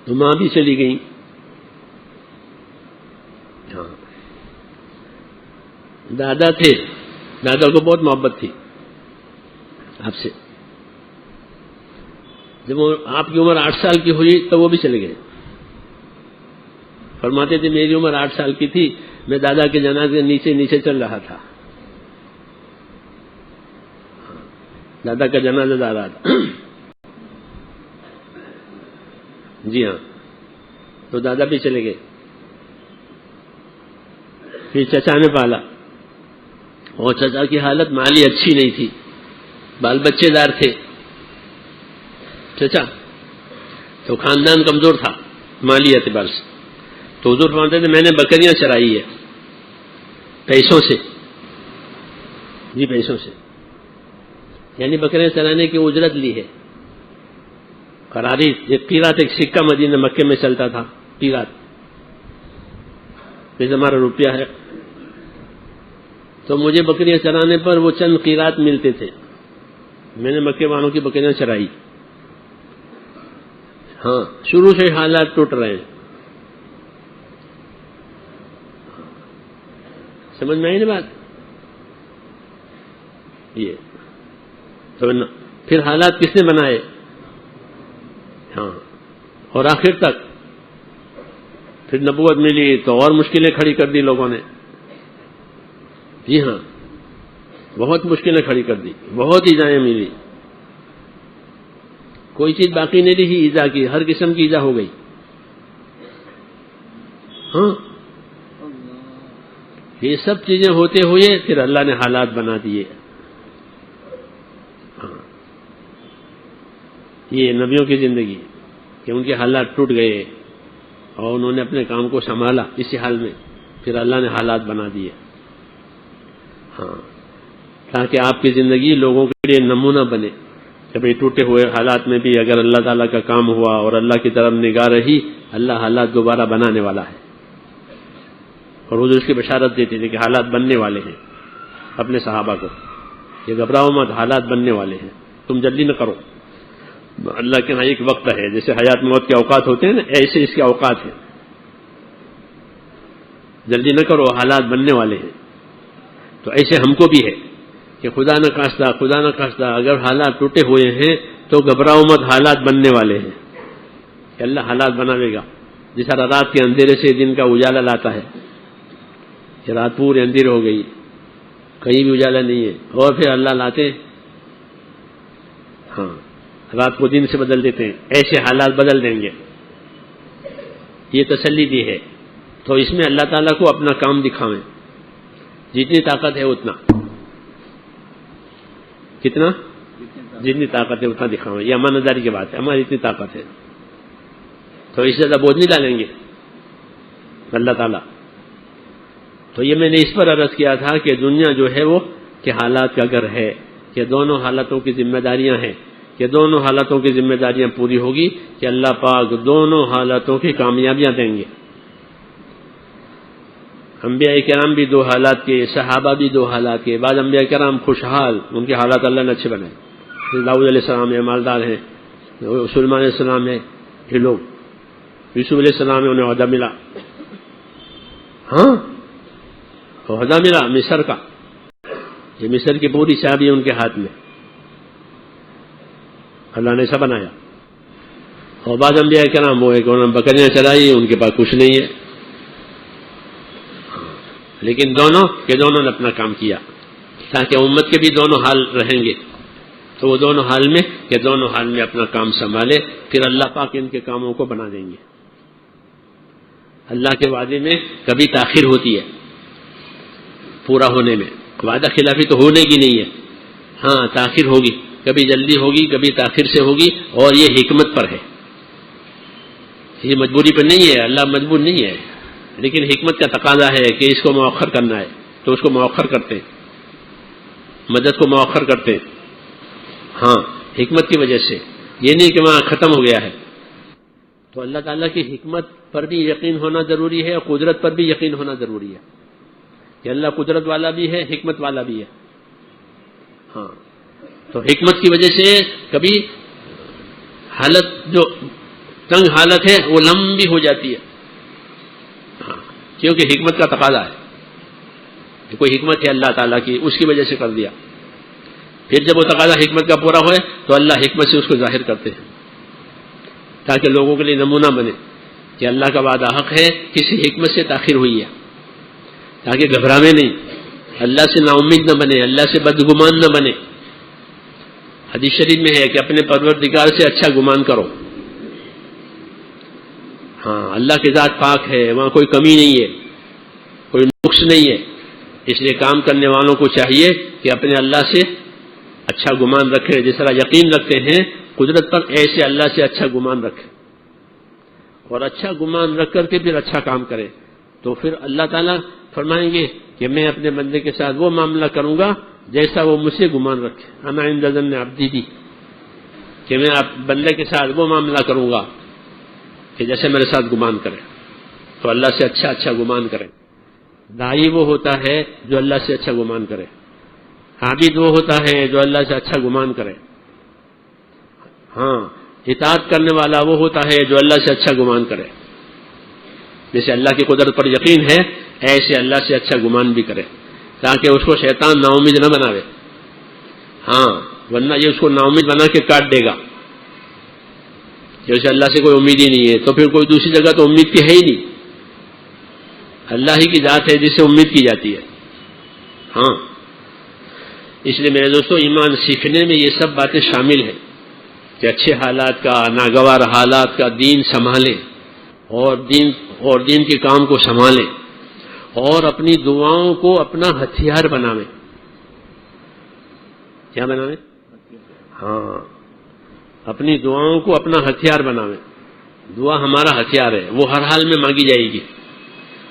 تو ماں بھی چلی گئی. ہاں، دادا تھے، دادا کو بہت محبت تھی آپ سے. جب آپ کی عمر 8 سال کی ہوئی تو وہ بھی چلے گئے. فرماتے تھے میری عمر 8 سال کی تھی، میں دادا کے جنازے نیچے نیچے چل رہا تھا. دادا کا جنازہ جا رہا تھا. جی ہاں، تو دادا بھی چلے گئے. پھر چچا نے پالا، اور چچا کی حالت مالی اچھی نہیں تھی، بال بچے دار تھے چچا، تو خاندان کمزور تھا مالی اعتبار سے. تو حضور فرماتے تھے میں نے بکریاں چرائی ہے پیسوں سے. جی پیسوں سے، یعنی بکریاں چرانے کی اجرت لی ہے. قراری ایک قیرات، ایک سکہ مدینہ مکے میں چلتا تھا قیرات، جیسے ہمارا روپیہ ہے. تو مجھے بکریاں چرانے پر وہ چند قیرات ملتے تھے. میں نے مکے والوں کی بکریاں چرائی. ہاں، شروع سے حالات ٹوٹ رہے ہیں. سمجھ میں آئی نا بات؟ یہ تو پھر حالات کس نے بنائے؟ ہاں، اور آخر تک پھر نبوت ملی تو اور مشکلیں کھڑی کر دی لوگوں نے. جی ہاں، بہت مشکلیں کھڑی کر دی، بہت ایذائیں ملی. کوئی چیز باقی نہیں رہی ایذا کی، ہر قسم کی ایذا ہو گئی. ہاں، یہ سب چیزیں ہوتے ہوئے پھر اللہ نے حالات بنا دیے. یہ نبیوں کی زندگی کہ ان کے حالات ٹوٹ گئے اور انہوں نے اپنے کام کو سنبھالا اسی حال میں، پھر اللہ نے حالات بنا دیے. ہاں، تاکہ آپ کی زندگی لوگوں کے لیے نمونہ بنے کہ بھئی ٹوٹے ہوئے حالات میں بھی اگر اللہ تعالیٰ کا کام ہوا اور اللہ کی طرف نگاہ رہی، اللہ حالات دوبارہ بنانے والا ہے. اور حضور اس کی بشارت دیتے تھے کہ حالات بننے والے ہیں اپنے صحابہ کو، یہ گھبراؤ مت، حالات بننے والے ہیں، تم جلدی نہ کرو. اللہ کے ہاں ایک وقت ہے، جیسے حیات موت کے اوقات ہوتے ہیں نا، ایسے اس کے اوقات ہیں. جلدی نہ کرو، حالات بننے والے ہیں. تو ایسے ہم کو بھی ہے کہ خدا نہ خواستہ اگر حالات ٹوٹے ہوئے ہیں تو گھبراؤ مت، حالات بننے والے ہیں کہ اللہ حالات بناوے گا. جس طرح رات کے اندھیرے سے دن کا اجالا لاتا ہے کہ رات پوری اندھیر ہو گئی، کہیں بھی اجالا نہیں ہے، اور پھر اللہ لاتے ہاں رات کو دن سے بدل دیتے ہیں، ایسے حالات بدل دیں گے. یہ تسلی دی ہے. تو اس میں اللہ تعالیٰ کو اپنا کام دکھاویں، جتنی طاقت ہے اتنا، کتنا جتنی طاقت ہے اتنا دکھاویں. یہ امانتداری کی بات ہے، ہماری اتنی طاقت ہے تو اس سے زیادہ بوجھ نہیں ڈالیں گے اللہ تعالیٰ. تو یہ میں نے اس پر عرض کیا تھا کہ دنیا جو ہے وہ کہ حالات کا گھر ہے، کہ دونوں حالتوں کی ذمہ داریاں ہیں، کہ دونوں حالتوں کی ذمہ داریاں پوری ہوگی کہ اللہ پاک دونوں حالتوں کی کامیابیاں دیں گے. انبیاء کرام بھی دو حالات کے، صحابہ بھی دو حالات کے. بعض انبیاء کرام خوشحال، ان کے حالات اللہ نے اچھے بنائے. داؤد علیہ السلام ہے، مالدار ہیں. سلیمان علیہ السلام ہے، یہ لوگ. یوسف علیہ السلام ہے، انہیں عہدہ ملا. ہاں عہدہ ملا مصر کا، یہ مصر کی پوری چابی ان کے ہاتھ میں، اللہ نے ایسا بنایا. اور بعض انبیاء کرام وہ ہے کہ انہوں نے بکریاں چرائی، ان کے پاس کچھ نہیں ہے، لیکن دونوں نے اپنا کام کیا تاکہ امت کے بھی دونوں حال رہیں گے. تو وہ دونوں حال میں اپنا کام سنبھالے، پھر اللہ پاک ان کے کاموں کو بنا دیں گے. اللہ کے وعدے میں کبھی تاخیر ہوتی ہے پورا ہونے میں، وعدہ خلافی تو ہونے کی نہیں ہے. ہاں تاخیر ہوگی، کبھی جلدی ہوگی، کبھی تاخیر سے ہوگی، اور یہ حکمت پر ہے، یہ مجبوری پر نہیں ہے. اللہ مجبور نہیں ہے، لیکن حکمت کا تقاضا ہے کہ اس کو مؤخر کرنا ہے تو اس کو مؤخر کرتے ہیں، مدد کو مؤخر کرتے ہیں. ہاں حکمت کی وجہ سے، یہ نہیں کہ وہاں ختم ہو گیا ہے. تو اللہ تعالیٰ کی حکمت پر بھی یقین ہونا ضروری ہے، اور قدرت پر بھی یقین ہونا ضروری ہے کہ اللہ قدرت والا بھی ہے، حکمت والا بھی ہے. ہاں تو حکمت کی وجہ سے کبھی حالت جو تنگ حالت ہے وہ لمبی ہو جاتی ہے، ہاں کیونکہ حکمت کا تقاضا ہے. کوئی حکمت ہے اللہ تعالیٰ کی، اس کی وجہ سے کر دیا. پھر جب وہ تقاضا حکمت کا پورا ہوئے تو اللہ حکمت سے اس کو ظاہر کرتے ہیں تاکہ لوگوں کے لیے نمونہ بنے کہ اللہ کا وعدہ حق ہے، کسی حکمت سے تاخیر ہوئی ہے، تاکہ گھبراوے نہیں، اللہ سے نا امید نہ بنے، اللہ سے بدگمان نہ بنے. حدیث شریف میں ہے کہ اپنے پروردگار سے اچھا گمان کرو. ہاں اللہ کی ذات پاک ہے، وہاں کوئی کمی نہیں ہے، کوئی نقص نہیں ہے. اس لیے کام کرنے والوں کو چاہیے کہ اپنے اللہ سے اچھا گمان رکھے. جس طرح یقین رکھتے ہیں قدرت پر، ایسے اللہ سے اچھا گمان رکھے، اور اچھا گمان رکھ کر کے پھر اچھا کام کرے. تو پھر اللہ تعالیٰ فرمائیں گے کہ میں اپنے بندے کے ساتھ وہ معاملہ کروں گا جیسا وہ مجھ سے گمان رکھے. انا عند ظن عبدی بھی، کہ میں بندے کے ساتھ وہ معاملہ کروں گا کہ جیسے میرے ساتھ گمان کرے. تو اللہ سے اچھا گمان کرے. داعی وہ ہوتا ہے جو اللہ سے اچھا گمان کرے، عابد وہ ہوتا ہے جو اللہ سے اچھا گمان کرے. ہاں اطاعت کرنے والا وہ ہوتا ہے جو اللہ سے اچھا گمان کرے. جیسے اللہ کی قدرت پر یقین ہے، ایسے اللہ سے اچھا گمان بھی کرے تاکہ اس کو شیطان نا امید نہ بناوے. ہاں ورنہ یہ اس کو نا امید بنا کے کاٹ دے گا. جیسے اللہ سے کوئی امید ہی نہیں ہے تو پھر کوئی دوسری جگہ تو امید کی ہے ہی نہیں. اللہ ہی کی ذات ہے جس سے امید کی جاتی ہے. ہاں اس لیے میرے دوستو، ایمان سیکھنے میں یہ سب باتیں شامل ہیں کہ اچھے حالات کا، ناگوار حالات کا دین سنبھالیں، اور دین کے کام کو سنبھالیں، اور اپنی دعاؤں کو اپنا ہتھیار بناویں. کیا بناویں؟ ہاں اپنی دعاؤں کو اپنا ہتھیار بناویں. دعا ہمارا ہتھیار ہے، وہ ہر حال میں مانگی جائے گی.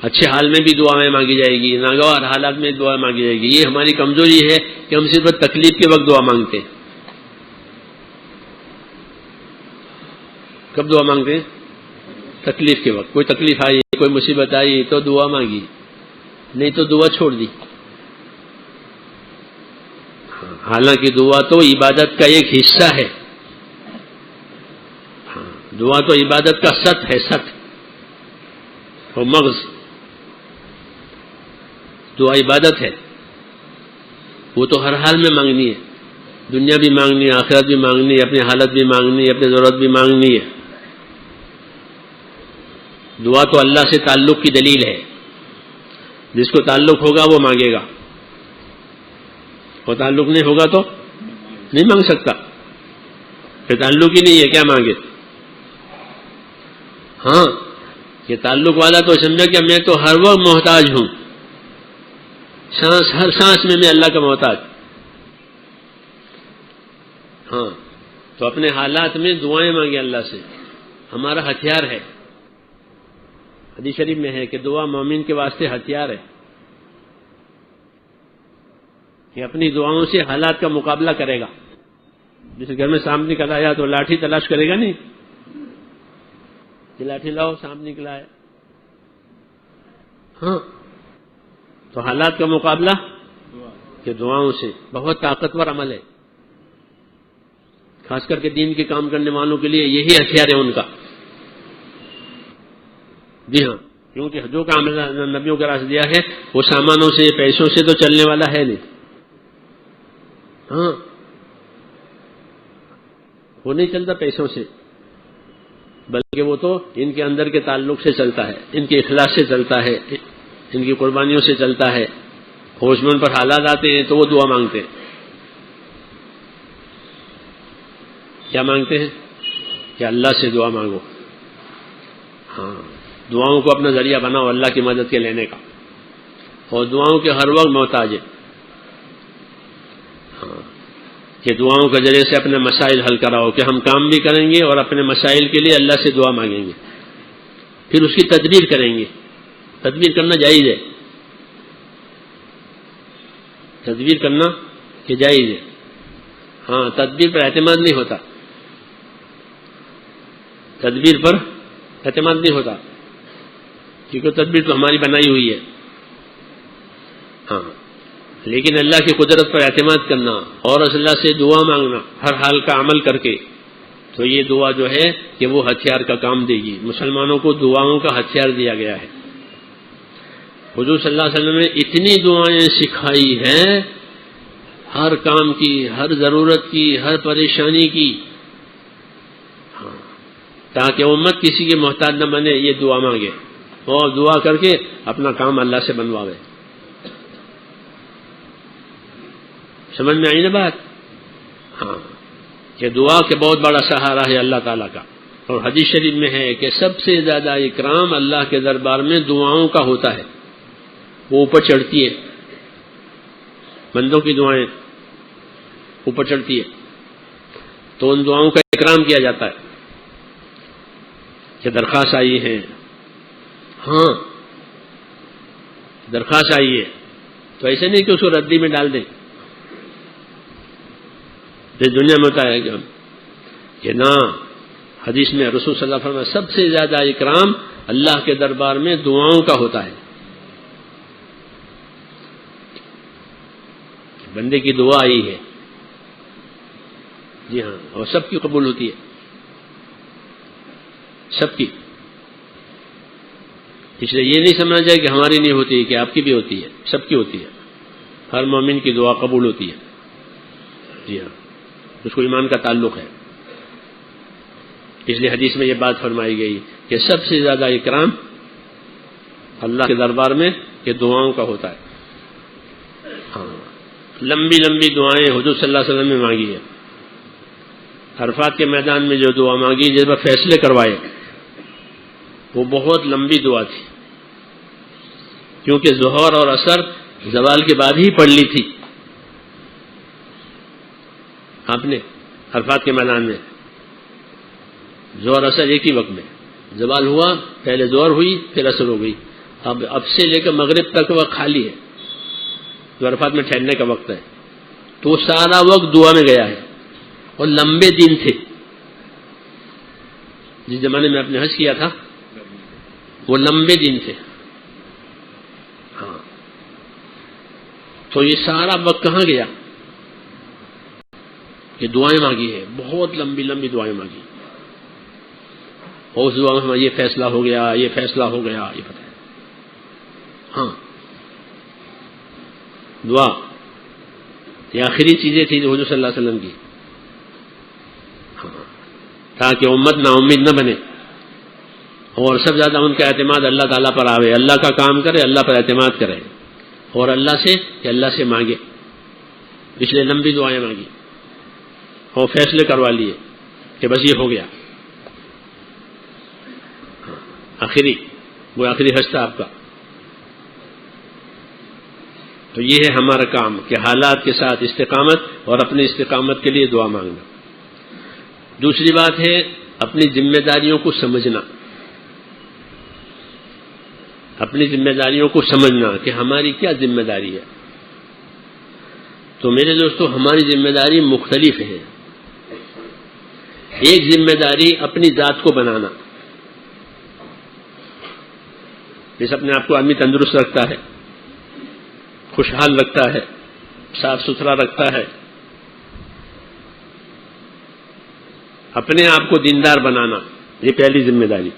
اچھے حال میں بھی دعائیں مانگی جائے گی، ناگوار حالات میں دعا مانگی جائے گی. یہ ہماری کمزوری ہے کہ ہم صرف تکلیف کے وقت دعا مانگتے ہیں. کب دعا مانگتے ہیں؟ تکلیف کے وقت. کوئی تکلیف آئی، کوئی مصیبت آئی تو دعا مانگی، نہیں تو دعا چھوڑ دی. حالانکہ دعا تو عبادت کا ایک حصہ ہے. دعا تو عبادت کا ست ہے، ست اور مغز. دعا عبادت ہے، وہ تو ہر حال میں مانگنی ہے. دنیا بھی مانگنی ہے، آخرت بھی مانگنی ہے، اپنی حالت بھی مانگنی ہے، اپنی ضرورت بھی مانگنی ہے. دعا تو اللہ سے تعلق کی دلیل ہے. جس کو تعلق ہوگا وہ مانگے گا، اور تعلق نہیں ہوگا تو نہیں مانگ سکتا. کہ تعلق ہی نہیں ہے کیا مانگے؟ ہاں، یہ تعلق والا تو سمجھا کہ میں تو ہر وقت محتاج ہوں، ہر سانس میں اللہ کا محتاج. ہاں، تو اپنے حالات میں دعائیں مانگے اللہ سے، ہمارا ہتھیار ہے. حدیث شریف میں ہے کہ دعا مومن کے واسطے ہتھیار ہے، کہ اپنی دعاؤں سے حالات کا مقابلہ کرے گا. جیسے گھر میں سانپ نکل آیا تو لاٹھی تلاش کرے گا نہیں کہ لاٹھی لاؤ سانپ نکلا ہے. ہاں، تو حالات کا مقابلہ کہ دعاؤں سے بہت طاقتور عمل ہے. خاص کر کے دین کے کام کرنے والوں کے لیے یہی ہتھیار ہے ان کا. جی ہاں، کیونکہ جو کام نبیوں کا راستہ دیا ہے وہ سامانوں سے پیسوں سے تو چلنے والا ہے نہیں. ہاں، وہ نہیں چلتا پیسوں سے، بلکہ وہ تو ان کے اندر کے تعلق سے چلتا ہے، ان کے اخلاص سے چلتا ہے، ان کی قربانیوں سے چلتا ہے. ہوش میں ان پر حالات آتے ہیں تو وہ دعا مانگتے ہیں. کیا مانگتے ہیں؟ کہ اللہ سے دعا مانگو. ہاں، دعاؤں کو اپنا ذریعہ بناؤ اللہ کی مدد کے لینے کا، اور دعاؤں کے ہر وقت محتاج ہے. ہاں، کہ دعاؤں کے ذریعے سے اپنے مسائل حل کراؤ، کہ ہم کام بھی کریں گے اور اپنے مسائل کے لیے اللہ سے دعا مانگیں گے، پھر اس کی تدبیر کریں گے. تدبیر کرنا جائز ہے، تدبیر کرنا کہ جائز ہے. ہاں، تدبیر پر اعتماد نہیں ہوتا، تدبیر پر اعتماد نہیں ہوتا، کیونکہ تدبیر تو ہماری بنائی ہوئی ہے. ہاں، لیکن اللہ کی قدرت پر اعتماد کرنا اور اللہ سے دعا مانگنا ہر حال کا عمل کر کے، تو یہ دعا جو ہے کہ وہ ہتھیار کا کام دے گی. مسلمانوں کو دعاؤں کا ہتھیار دیا گیا ہے. حضور صلی اللہ علیہ وسلم نے اتنی دعائیں سکھائی ہیں، ہر کام کی، ہر ضرورت کی، ہر پریشانی کی، تاکہ امت کسی کے محتاج نہ بنے. یہ دعا مانگے اور دعا کر کے اپنا کام اللہ سے بنواوے. سمجھ میں آئی نا بات؟ ہاں، کہ دعا کے بہت بڑا سہارا ہے اللہ تعالیٰ کا. اور حدیث شریف میں ہے کہ سب سے زیادہ اکرام اللہ کے دربار میں دعاؤں کا ہوتا ہے. وہ اوپر چڑھتی ہے، بندوں کی دعائیں اوپر چڑھتی ہے تو ان دعاؤں کا اکرام کیا جاتا ہے. کہ درخواست آئی ہے، ہاں درخواست آئی ہے، تو ایسے نہیں کہ اس کو ردی میں ڈال دیں. جس دنیا میں ہوتا ہے کہ نہ، حدیث میں رسول صلی اللہ علیہ وسلم سب سے زیادہ اکرام اللہ کے دربار میں دعاؤں کا ہوتا ہے. بندے کی دعا آئی ہے، جی ہاں، اور سب کی قبول ہوتی ہے، سب کی. اس لیے یہ نہیں سمجھنا چاہیے کہ ہماری نہیں ہوتی، کہ آپ کی بھی ہوتی ہے، سب کی ہوتی ہے. ہر مومن کی دعا قبول ہوتی ہے. جی ہاں، اس کو ایمان کا تعلق ہے. اس لیے حدیث میں یہ بات فرمائی گئی کہ سب سے زیادہ اکرام اللہ کے دربار میں کہ دعاؤں کا ہوتا ہے. ہاں، لمبی لمبی دعائیں حضور صلی اللہ علیہ وسلم نے مانگی ہے. عرفات کے میدان میں جو دعا مانگی جس پر فیصلے کروائے، وہ بہت لمبی دعا تھی، کیونکہ ظہر اور عصر زوال کے بعد ہی پڑھ لی تھی آپ نے عرفات کے میدان میں. ظہر اثر ایک ہی وقت میں، زوال ہوا پہلے ظہر ہوئی پھر اثر ہو گئی، اب سے لے کر مغرب تک وقت خالی ہے، جو عرفات میں ٹھہرنے کا وقت ہے، تو وہ سارا وقت دعا میں گیا ہے، اور لمبے دن تھے۔ جس زمانے میں آپ نے حج کیا تھا وہ لمبے دن تھے، ہاں، تو یہ سارا وقت کہاں گیا؟ کہ دعائیں مانگی ہے، بہت لمبی لمبی دعائیں مانگی، اور اس دعا میں یہ فیصلہ ہو گیا، یہ فیصلہ ہو گیا، یہ پتہ ہے۔ ہاں، دعا یہ آخری چیزیں تھیں جو حضور صلی اللہ علیہ وسلم کی، ہاں، تاکہ امت نا امید نہ بنے، اور سب زیادہ ان کا اعتماد اللہ تعالیٰ پر آوے، اللہ کا کام کرے، اللہ پر اعتماد کرے، اور اللہ سے مانگے، اس لیے لمبی دعائیں مانگی اور فیصلے کروا لیے کہ بس یہ ہو گیا، وہ آخری حج تھا آپ کا۔ تو یہ ہے ہمارا کام کہ حالات کے ساتھ استقامت، اور اپنی استقامت کے لیے دعا مانگنا۔ دوسری بات ہے اپنی ذمہ داریوں کو سمجھنا، اپنی ذمہ داریوں کو سمجھنا کہ ہماری کیا ذمہ داری ہے۔ تو میرے دوستو، ہماری ذمہ داری مختلف ہے۔ ایک ذمہ داری اپنی ذات کو بنانا، جیسے اپنے آپ کو آدمی تندرست رکھتا ہے، خوشحال رکھتا ہے، صاف ستھرا رکھتا ہے، اپنے آپ کو دیندار بنانا، یہ پہلی ذمہ داری،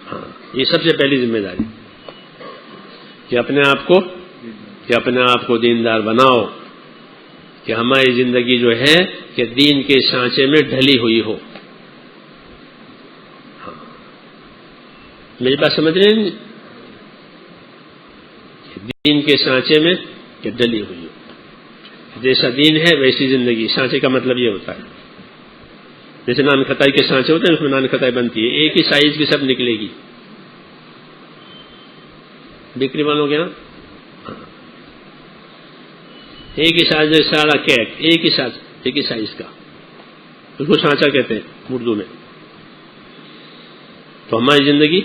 ہاں، یہ سب سے پہلی ذمہ داری کہ اپنے آپ کو دیندار بناؤ، کہ ہماری زندگی جو ہے کہ دین کے سانچے میں ڈھلی ہوئی ہو۔ ہاں، میری بات سمجھ رہے ہیں؟ دین کے سانچے میں کہ ڈلی ہوئی ہو، جیسا دین ہے ویسی زندگی۔ سانچے کا مطلب یہ ہوتا ہے جیسے نان خطائی کے سانچے ہوتے ہیں، اس میں نان خطائی بنتی ہے، ایک ہی سائز کی سب نکلے گی، بکری والوں کے نا، ایک ہی سائز سارا کیک، ایک ہی سائز کا، اس کو سانچا کہتے ہیں اردو میں۔ تو ہماری زندگی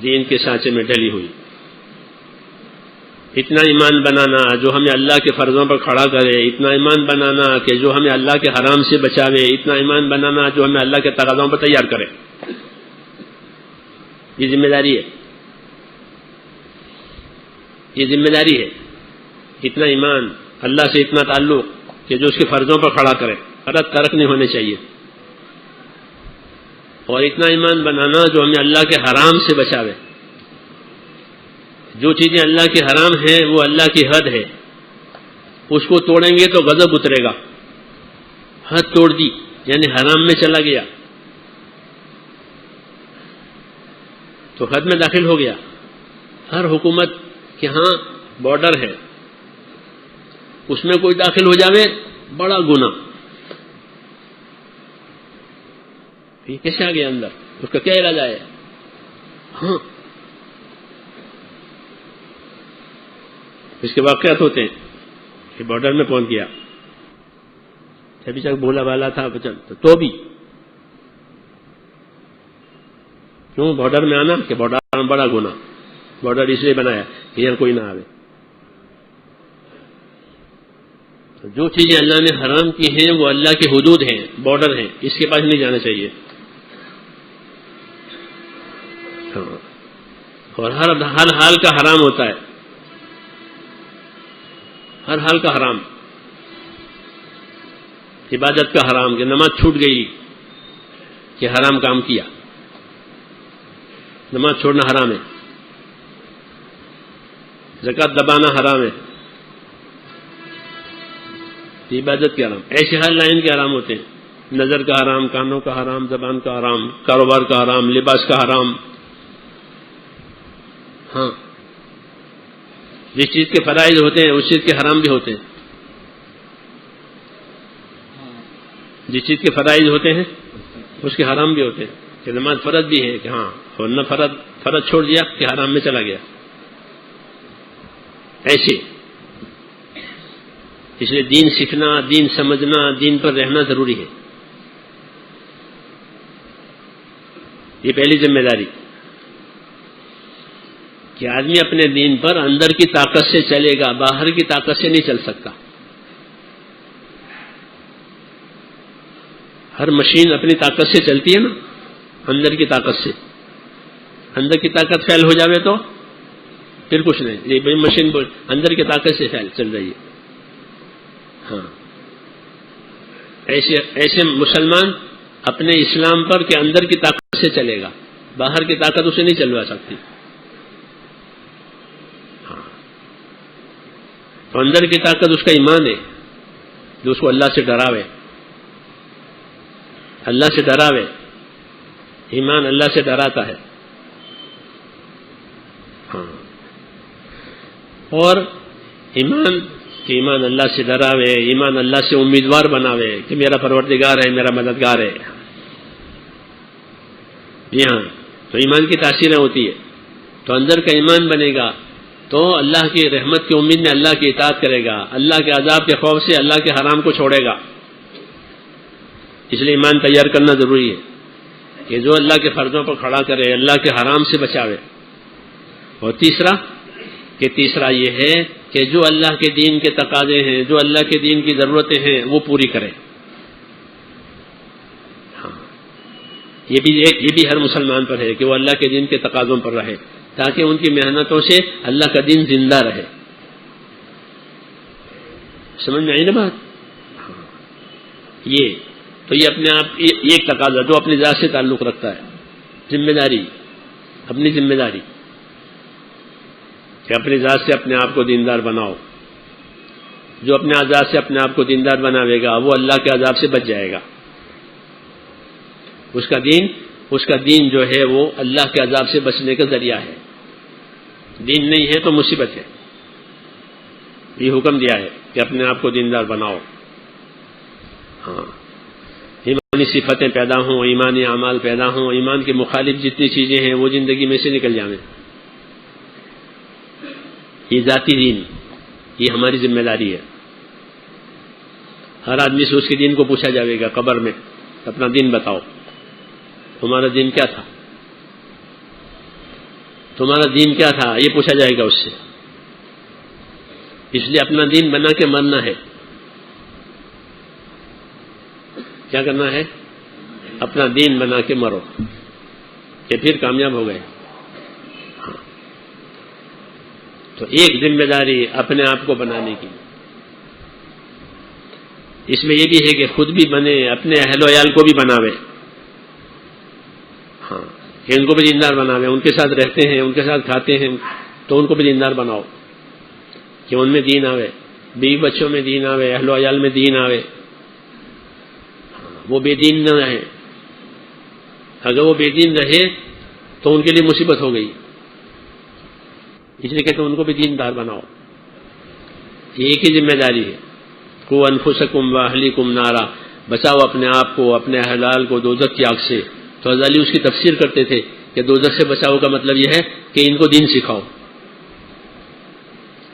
دین کے سانچے میں ڈلی ہوئی، اتنا ایمان بنانا جو ہمیں اللہ کے فرضوں پر کھڑا کرے، اتنا ایمان بنانا کہ جو ہمیں اللہ کے حرام سے بچاوے، اتنا ایمان بنانا جو ہمیں اللہ کے تقاضوں پر تیار کرے، یہ ذمہ داری ہے، یہ ذمہ داری ہے۔ اتنا ایمان، اللہ سے اتنا تعلق کہ جو اس کے فرضوں پر کھڑا کرے، فرض ترک نہیں ہونے چاہیے، اور اتنا ایمان بنانا جو ہمیں اللہ کے حرام سے بچاوے۔ جو چیزیں اللہ کے حرام ہیں وہ اللہ کی حد ہے، اس کو توڑیں گے تو غضب اترے گا، حد توڑ دی یعنی حرام میں چلا گیا تو حد میں داخل ہو گیا۔ ہر حکومت کے ہاں بارڈر ہے، اس میں کوئی داخل ہو جاوے بڑا گناہ، یہ کیسے آ گیا اندر، اس کا کیا ارادہ ہے؟ ہاں، اس کے واقعات ہوتے ہیں کہ بارڈر میں پہنچ گیا، ابھی تک بولا بالا تھا تو بھی کیوں بارڈر میں آنا کہ بارڈر میں بڑا گناہ، بارڈر اس لیے بنایا کہ یہاں کوئی نہ آوے۔ جو چیزیں اللہ نے حرام کی ہیں وہ اللہ کی حدود ہیں، بارڈر ہیں، اس کے پاس نہیں جانا چاہیے۔ اور ہر حال کا حرام ہوتا ہے، ہر حال کا حرام، عبادت کا حرام کہ نماز چھوٹ گئی کہ حرام کام کیا، نماز چھوڑنا حرام ہے، زکوٰۃ دبانا حرام ہے، عبادت کے حرام، ایسے ہر لائن کے حرام ہوتے ہیں، نظر کا حرام، کانوں کا حرام، زبان کا حرام، کاروبار کا حرام، لباس کا حرام۔ ہاں، جس چیز کے فرائض ہوتے ہیں اس چیز کے حرام بھی ہوتے ہیں، جس چیز کے فرائض ہوتے ہیں اس کے حرام بھی ہوتے ہیں، کہ نماز فرض بھی ہے کہ ہاں، اور نہ فرض چھوڑ دیا کہ حرام میں چلا گیا، ایسے اس لیے دین سیکھنا، دین سمجھنا، دین پر رہنا ضروری ہے. یہ پہلی ذمہ داری کہ آدمی اپنے دین پر اندر کی طاقت سے چلے گا، باہر کی طاقت سے نہیں چل سکتا. ہر مشین اپنی طاقت سے چلتی ہے نا، اندر کی طاقت سے. اندر کی طاقت فیل ہو جاوے تو پھر کچھ نہیں. یہ بڑی مشین اندر کی طاقت سے فیل چل رہی ہے. ہاں، ایسے مسلمان اپنے اسلام پر کہ اندر کی طاقت سے چلے گا، باہر کی طاقت اسے نہیں چلوا سکتی. ہاں، تو اندر کی طاقت اس کا ایمان ہے جو اس کو اللہ سے ڈراوے. اللہ سے ڈراوے، ایمان اللہ سے ڈراتا ہے. ہاں، اور ایمان اللہ سے ڈراوے، ایمان اللہ سے امیدوار بناوے کہ میرا پروردگار ہے، میرا مددگار ہے. جی ہاں، تو ایمان کی تاثیریں ہوتی ہے. تو اندر کا ایمان بنے گا تو اللہ کی رحمت کی امید میں اللہ کی اطاعت کرے گا، اللہ کے عذاب کے خوف سے اللہ کے حرام کو چھوڑے گا. اس لیے ایمان تیار کرنا ضروری ہے کہ جو اللہ کے فرضوں پر کھڑا کرے، اللہ کے حرام سے بچاوے. اور تیسرا یہ ہے کہ جو اللہ کے دین کے تقاضے ہیں، جو اللہ کے دین کی ضرورتیں ہیں وہ پوری کرے. ہاں، یہ بھی ہر مسلمان پر ہے کہ وہ اللہ کے دین کے تقاضوں پر رہے تاکہ ان کی محنتوں سے اللہ کا دین زندہ رہے. سمجھ میں آئی نا بات؟ یہ اپنے آپ یہ ایک تقاضا جو اپنی ذات سے تعلق رکھتا ہے. ذمہ داری، اپنی ذمہ داری کہ اپنی ذات سے اپنے آپ کو دیندار بناؤ. جو اپنے ذات سے اپنے آپ کو دیندار بناوے گا وہ اللہ کے عذاب سے بچ جائے گا. اس کا دین جو ہے وہ اللہ کے عذاب سے بچنے کا ذریعہ ہے. دین نہیں ہے تو مصیبت ہے. یہ حکم دیا ہے کہ اپنے آپ کو دیندار بناؤ. ہاں، ایمانی صفتیں پیدا ہوں، ایمانی اعمال پیدا ہوں، ایمان کے مخالف جتنی چیزیں ہیں وہ زندگی میں سے نکل جائیں. یہ ذاتی دین، یہ ہماری ذمہ داری ہے. ہر آدمی سے اس کے دین کو پوچھا جائے گا قبر میں، اپنا دین بتاؤ، تمہارا دین کیا تھا، تمہارا دین کیا تھا، یہ پوچھا جائے گا اس سے. اس لیے اپنا دین بنا کے مرنا ہے. کیا کرنا ہے؟ اپنا دین بنا کے مرو کہ پھر کامیاب ہو گئے. تو ایک ذمہ داری اپنے آپ کو بنانے کی. اس میں یہ بھی ہے کہ خود بھی بنے، اپنے اہل و عیال کو بھی بناوے. ہاں، کہ ان کو بھی دیندار بناوے. ان کے ساتھ رہتے ہیں، ان کے ساتھ کھاتے ہیں تو ان کو بھی دیندار بناؤ کہ ان میں دین آوے، بیوی بچوں میں دین آوے، اہل و عیال میں دین آوے. وہ بے دین نہ رہے. اگر وہ بے دین رہے تو ان کے لیے مصیبت ہو گئی. اس لیے کہتے ہیں ان کو بھی دیندار بناؤ. یہ ایک ہی ذمہ داری ہے. قو انفسکم واہلیکم نارا، بچاؤ اپنے آپ کو، اپنے اہلال کو دوزخ کی آگ سے. تو غزالی اس کی تفسیر کرتے تھے کہ دوزخ سے بچاؤ کا مطلب یہ ہے کہ ان کو دین سکھاؤ،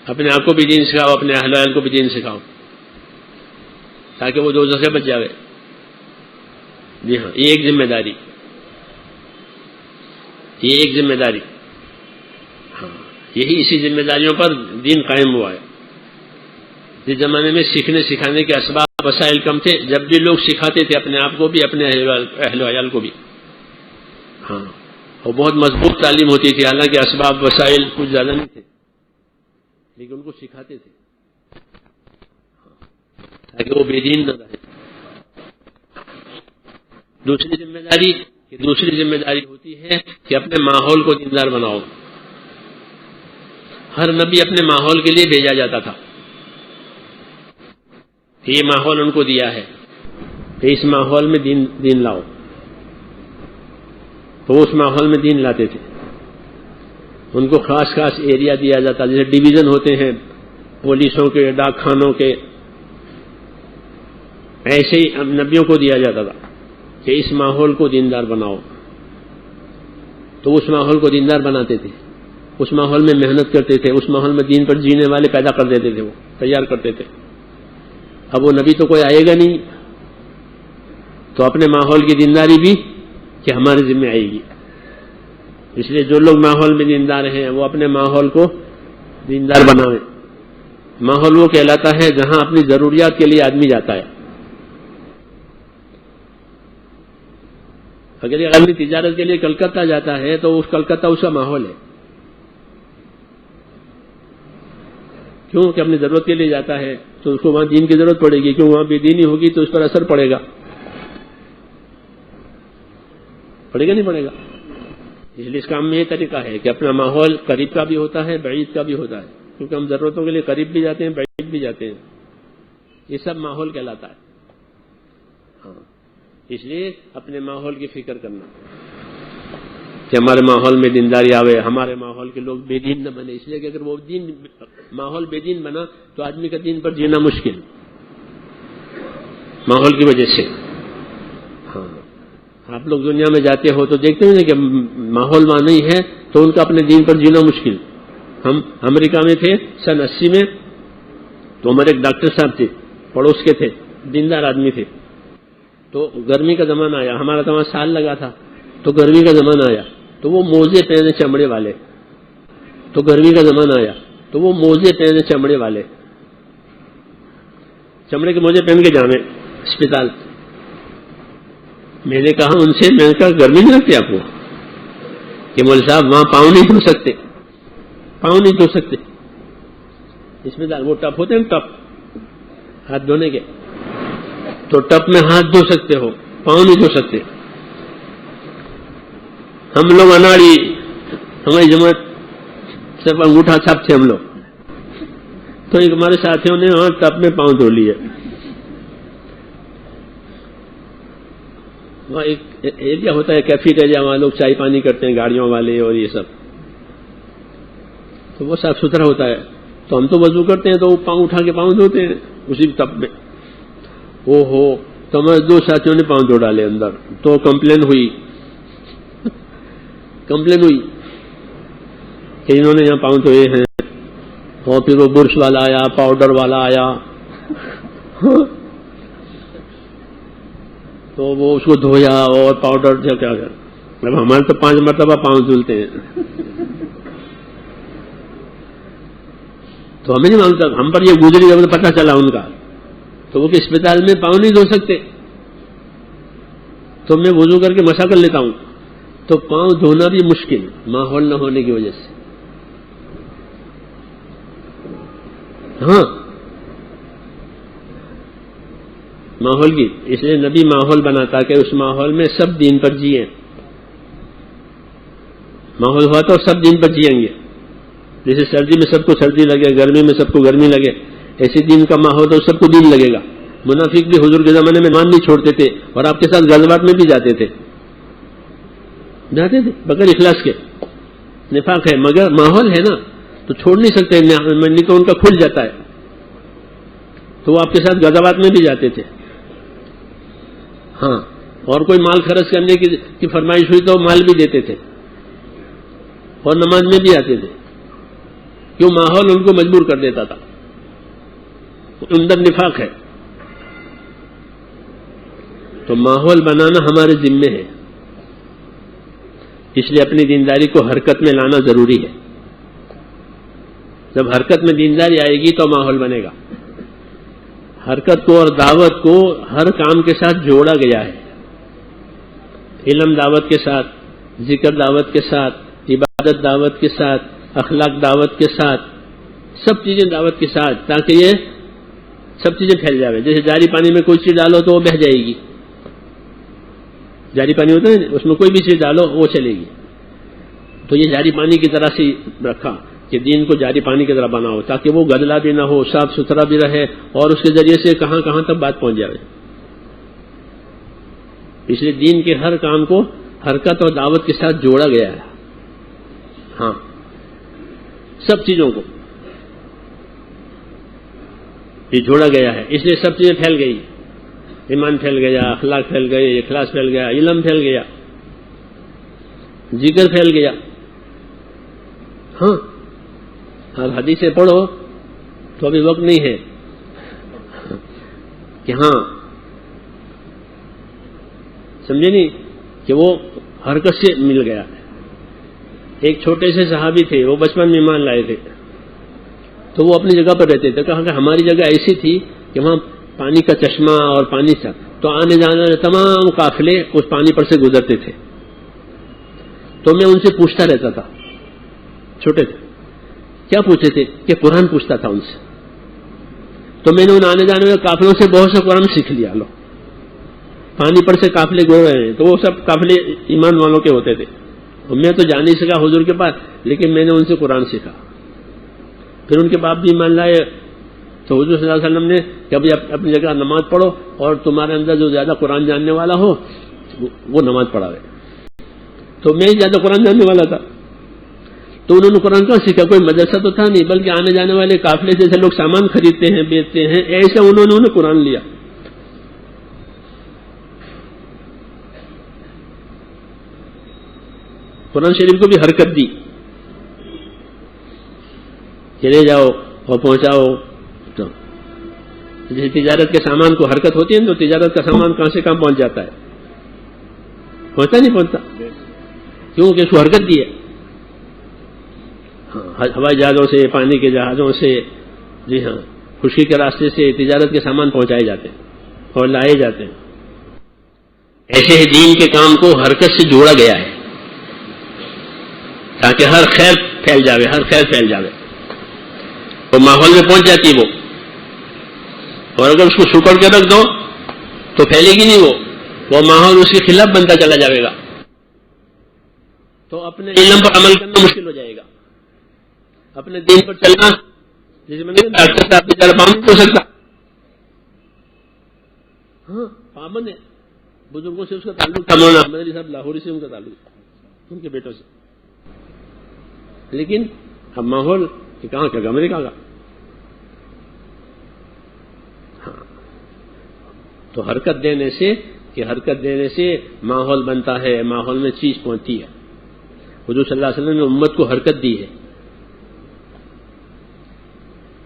اپنے آپ کو بھی دین سکھاؤ، اپنے اہلال کو بھی دین سکھاؤ تاکہ وہ دوزخ سے بچ جاوے. جی ہاں، یہ ایک ذمہ داری، یہ ایک ذمہ داری. ہاں، یہی اسی ذمہ داریوں پر دین قائم ہوا ہے. جس زمانے میں سیکھنے سکھانے کے اسباب وسائل کم تھے، جب بھی لوگ سکھاتے تھے اپنے آپ کو بھی، اپنے اہل و عیال کو بھی. ہاں، اور بہت مضبوط تعلیم ہوتی تھی. حالانکہ اسباب وسائل کچھ زیادہ نہیں تھے لیکن ان کو سکھاتے تھے تاکہ وہ بے دین نہ رہے. دوسری ذمہ داری ہوتی ہے کہ اپنے ماحول کو دیندار بناؤ. ہر نبی اپنے ماحول کے لیے بھیجا جاتا تھا کہ یہ ماحول ان کو دیا ہے کہ اس ماحول میں دین لاؤ. تو وہ اس ماحول میں دین لاتے تھے. ان کو خاص ایریا دیا جاتا، جیسے ڈویژن ہوتے ہیں پولیسوں کے، ڈاک خانوں کے، ایسے ہی نبیوں کو دیا جاتا تھا کہ اس ماحول کو دیندار بناؤ. تو اس ماحول کو دیندار بناتے تھے، اس ماحول میں محنت کرتے تھے، اس ماحول میں دین پر جینے والے پیدا کر دیتے تھے، وہ تیار کرتے تھے. اب وہ نبی تو کوئی آئے گا نہیں، تو اپنے ماحول کی دینداری بھی کہ ہمارے ذمہ آئے گی. اس لیے جو لوگ ماحول میں دیندار ہیں وہ اپنے ماحول کو دیندار بنائیں. ماحول وہ کہلاتا ہے جہاں اپنی ضروریات کے لیے آدمی جاتا ہے. اگر یہ آدمی تجارت کے لیے کلکتہ جاتا ہے تو اس کلکتہ اس کا ماحول ہے. کیوں کہ اپنی ضرورت کے لیے جاتا ہے تو اس کو وہاں دین کی ضرورت پڑے گی، کیوں وہاں بے دینی ہوگی تو اس پر اثر پڑے گا. پڑے گا نہیں پڑے گا. اس لیے اس کام میں یہ طریقہ ہے کہ اپنا ماحول قریب کا بھی ہوتا ہے، بعید کا بھی ہوتا ہے، کیونکہ ہم ضرورتوں کے لیے قریب بھی جاتے ہیں، بعید بھی جاتے ہیں. یہ سب ماحول کہلاتا ہے. ہاں، اس لیے اپنے ماحول کی فکر کرنا کہ ہمارے ماحول میں دینداری آوے، ہمارے ماحول کے لوگ بے دین نہ بنے. اس لیے کہ اگر وہ ماحول بے دین بنا تو آدمی کا دین پر جینا مشکل ماحول کی وجہ سے. ہاں، آپ لوگ دنیا میں جاتے ہو تو دیکھتے ہیں کہ ماحول وہاں نہیں ہے تو ان کا اپنے دین پر جینا مشکل. ہم امریکہ میں تھے سن 80 میں، تو ہمارے ایک ڈاکٹر صاحب تھے، پڑوس کے تھے، دیندار آدمی تھے. تو گرمی کا زمانہ آیا، ہمارا تو وہاں سال لگا تھا، تو گرمی کا زمانہ آیا تو وہ موزے پہنے چمڑے والے. تو گرمی کا زمانہ آیا تو وہ موزے پہنے چمڑے والے، چمڑے کے موزے پہن کے جانے اسپتال. میں نے کہا ان سے، میں نے کہا گرمی نہیں لگتی آپ کو؟ کہ مول صاحب وہاں پاؤں نہیں دھو سکتے، پاؤں نہیں دھو سکتے اسپتال. وہ ٹپ ہوتے ہیں، ٹپ ہاتھ دھونے کے، تو ٹپ میں ہاتھ دھو سکتے ہو، پاؤں نہیں دھو سکتے. ہم لوگ اناڑی، ہماری جماعت صرف انگوٹھا چھاپ تھے ہم لوگ. تو ایک ہمارے ساتھیوں نے وہاں ٹپ میں پاؤں دھو لیے. وہاں ایک ایریا ہوتا ہے کیفیٹیریا، وہاں لوگ چائے پانی کرتے ہیں، گاڑیوں والے اور یہ سب، تو وہ صاف ستھرا ہوتا ہے. تو ہم تو وضو کرتے ہیں تو وہ پاؤں اٹھا کے پاؤں دھوتے ہیں اسی ٹپ میں. او ہو، تو ہمارے 2 ساتھیوں نے پاؤں دھو ڈالے اندر. تو کمپلین ہوئی کہ انہوں نے یہاں پاؤں دھوئے ہیں. اور پھر وہ برش والا آیا، پاؤڈر والا آیا، تو وہ اس کو دھویا اور پاؤڈر سے کیا کر. اب ہمارے تو 5 مرتبہ پاؤں دھلتے ہیں. تو ہمیں نہیں معلوم، ہم پر یہ گزری جب پتہ چلا ان کا، تو وہ کہ اسپتال میں پاؤں نہیں دھو سکتے. تو میں وضو کر کے مسا کر لیتا ہوں، تو پاؤں دھونا بھی مشکل ماحول نہ ہونے کی وجہ سے. ہاں، ماحول کی. اس لیے نبی ماحول بناتا کہ اس ماحول میں سب دین پر جیئیں. ماحول ہوا تو سب دین پر جیئیں گے. جیسے سردی میں سب کو سردی لگے، گرمی میں سب کو گرمی لگے، ایسے دین کا ماحول تو سب کو دین لگے گا. منافق بھی حضور کے زمانے میں مان نہیں چھوڑتے تھے اور آپ کے ساتھ غزوات میں بھی جاتے تھے بغیر اخلاص کے. نفاق ہے، مگر ماحول ہے نا تو چھوڑ نہیں سکتے، نہیں تو ان کا کھل جاتا ہے. تو وہ آپ کے ساتھ غزوات میں بھی جاتے تھے. ہاں، اور کوئی مال خرچ کرنے کی فرمائش ہوئی تو مال بھی دیتے تھے اور نماز میں بھی آتے تھے. کیوں؟ ماحول ان کو مجبور کر دیتا تھا. اندر نفاق ہے. تو ماحول بنانا ہمارے ذمے ہے. اس لیے اپنی دینداری کو حرکت میں لانا ضروری ہے. جب حرکت میں دینداری آئے گی تو ماحول بنے گا. حرکت کو اور دعوت کو ہر کام کے ساتھ جوڑا گیا ہے. علم دعوت کے ساتھ، ذکر دعوت کے ساتھ، عبادت دعوت کے ساتھ، اخلاق دعوت کے ساتھ، سب چیزیں دعوت کے ساتھ، تاکہ یہ سب چیزیں پھیل جائیں. جیسے جاری پانی میں کوئی چیز ڈالو تو وہ بہہ جائے گی. جاری پانی ہوتا ہے، اس میں کوئی بھی چیز ڈالو وہ چلے گی. تو یہ جاری پانی کی طرح سے رکھا کہ دین کو جاری پانی کی طرح بناؤ، تاکہ وہ گدلا بھی نہ ہو، صاف ستھرا بھی رہے، اور اس کے ذریعے سے کہاں کہاں تک بات پہنچ جائے. اس لیے دین کے ہر کام کو حرکت اور دعوت کے ساتھ جوڑا گیا ہے. ہاں، سب چیزوں کو یہ جوڑا گیا ہے. اس لیے سب چیزیں پھیل گئی. ایمان پھیل گیا، اخلاق پھیل گئے، اخلاص پھیل گیا، علم پھیل گیا، ذکر پھیل گیا. ہاں، اب حدیثیں پڑھو تو ابھی وقت نہیں ہے. کہ ہاں سمجھے نہیں کہ وہ حرکت سے مل گیا. ایک چھوٹے سے صحابی تھے, وہ بچپن میں ایمان لائے تھے, تو وہ اپنی جگہ پر رہتے تھے. کہا کہ ہماری جگہ ایسی تھی کہ وہاں پانی کا چشمہ اور پانی تھا, تو آنے جانے والے تمام قافلے اس پانی پر سے گزرتے تھے. تو میں ان سے پوچھتا رہتا تھا, چھوٹے تھے, کیا پوچھتے تھے کہ قرآن پوچھتا تھا ان سے. تو میں نے ان آنے جانے والے قافلوں سے بہت سا قرآن سیکھ لیا. لو پانی پر سے قافلے گزر رہے ہیں, تو وہ سب قافلے ایمان والوں کے ہوتے تھے. اور میں تو جا نہیں سکا حضور کے پاس, لیکن میں نے ان سے قرآن سیکھا. پھر ان کے باپ بھی ایمان لائے, تو حضور صلی اللہ علیہ وسلم نے کہ ابھی اپنی جگہ نماز پڑھو, اور تمہارے اندر جو زیادہ قرآن جاننے والا ہو وہ نماز پڑھاوے. تو میں زیادہ قرآن جاننے والا تھا, تو انہوں نے قرآن کہاں سیکھا؟ کوئی مدرسہ تو تھا نہیں, بلکہ آنے جانے والے قافلے جیسے لوگ سامان خریدتے ہیں بیچتے ہیں, ایسا انہوں نے قرآن لیا. قرآن شریف کو بھی حرکت دی, چلے جاؤ اور پہنچاؤ. تو جیسے تجارت کے سامان کو حرکت ہوتی ہے, تو تجارت کا سامان کہاں سے کہاں پہنچ جاتا ہے, پہنچتا نہیں پہنچتا, کیونکہ اس کو حرکت دی ہے. ہوائی جہازوں سے, پانی کے جہازوں سے, جی ہاں, خشکی کے راستے سے تجارت کے سامان پہنچائے جاتے ہیں اور لائے جاتے ہیں. ایسے ہی دین کے کام کو حرکت سے جوڑا گیا ہے تاکہ ہر خیر پھیل جاوے, ہر خیر پھیل جاوے. تو ماحول میں پہنچ جاتی وہ, اور اگر اس کو سکڑ کے رکھ دو تو پھیلے گی نہیں, وہ ماحول اس کے خلاف بنتا چلا جائے گا. تو اپنے علم پر عمل کرنا مشکل ہو جائے گا, اپنے دین پر چلنا. جیسے میں نے ڈاکٹر صاحب کی طرح پابند ہو سکتا, ہاں پابند ہے. بزرگوں سے اس کا تعلق تھا, مولانا احمد علی صاحب لاہوری سے ان کا تعلق, ان کے بیٹوں سے. لیکن اب ماحول کہاں کا, امریکہ کا. ہاں, تو حرکت دینے سے ماحول بنتا ہے, ماحول میں چیز پہنچتی ہے. حضور صلی اللہ علیہ وسلم نے امت کو حرکت دی ہے,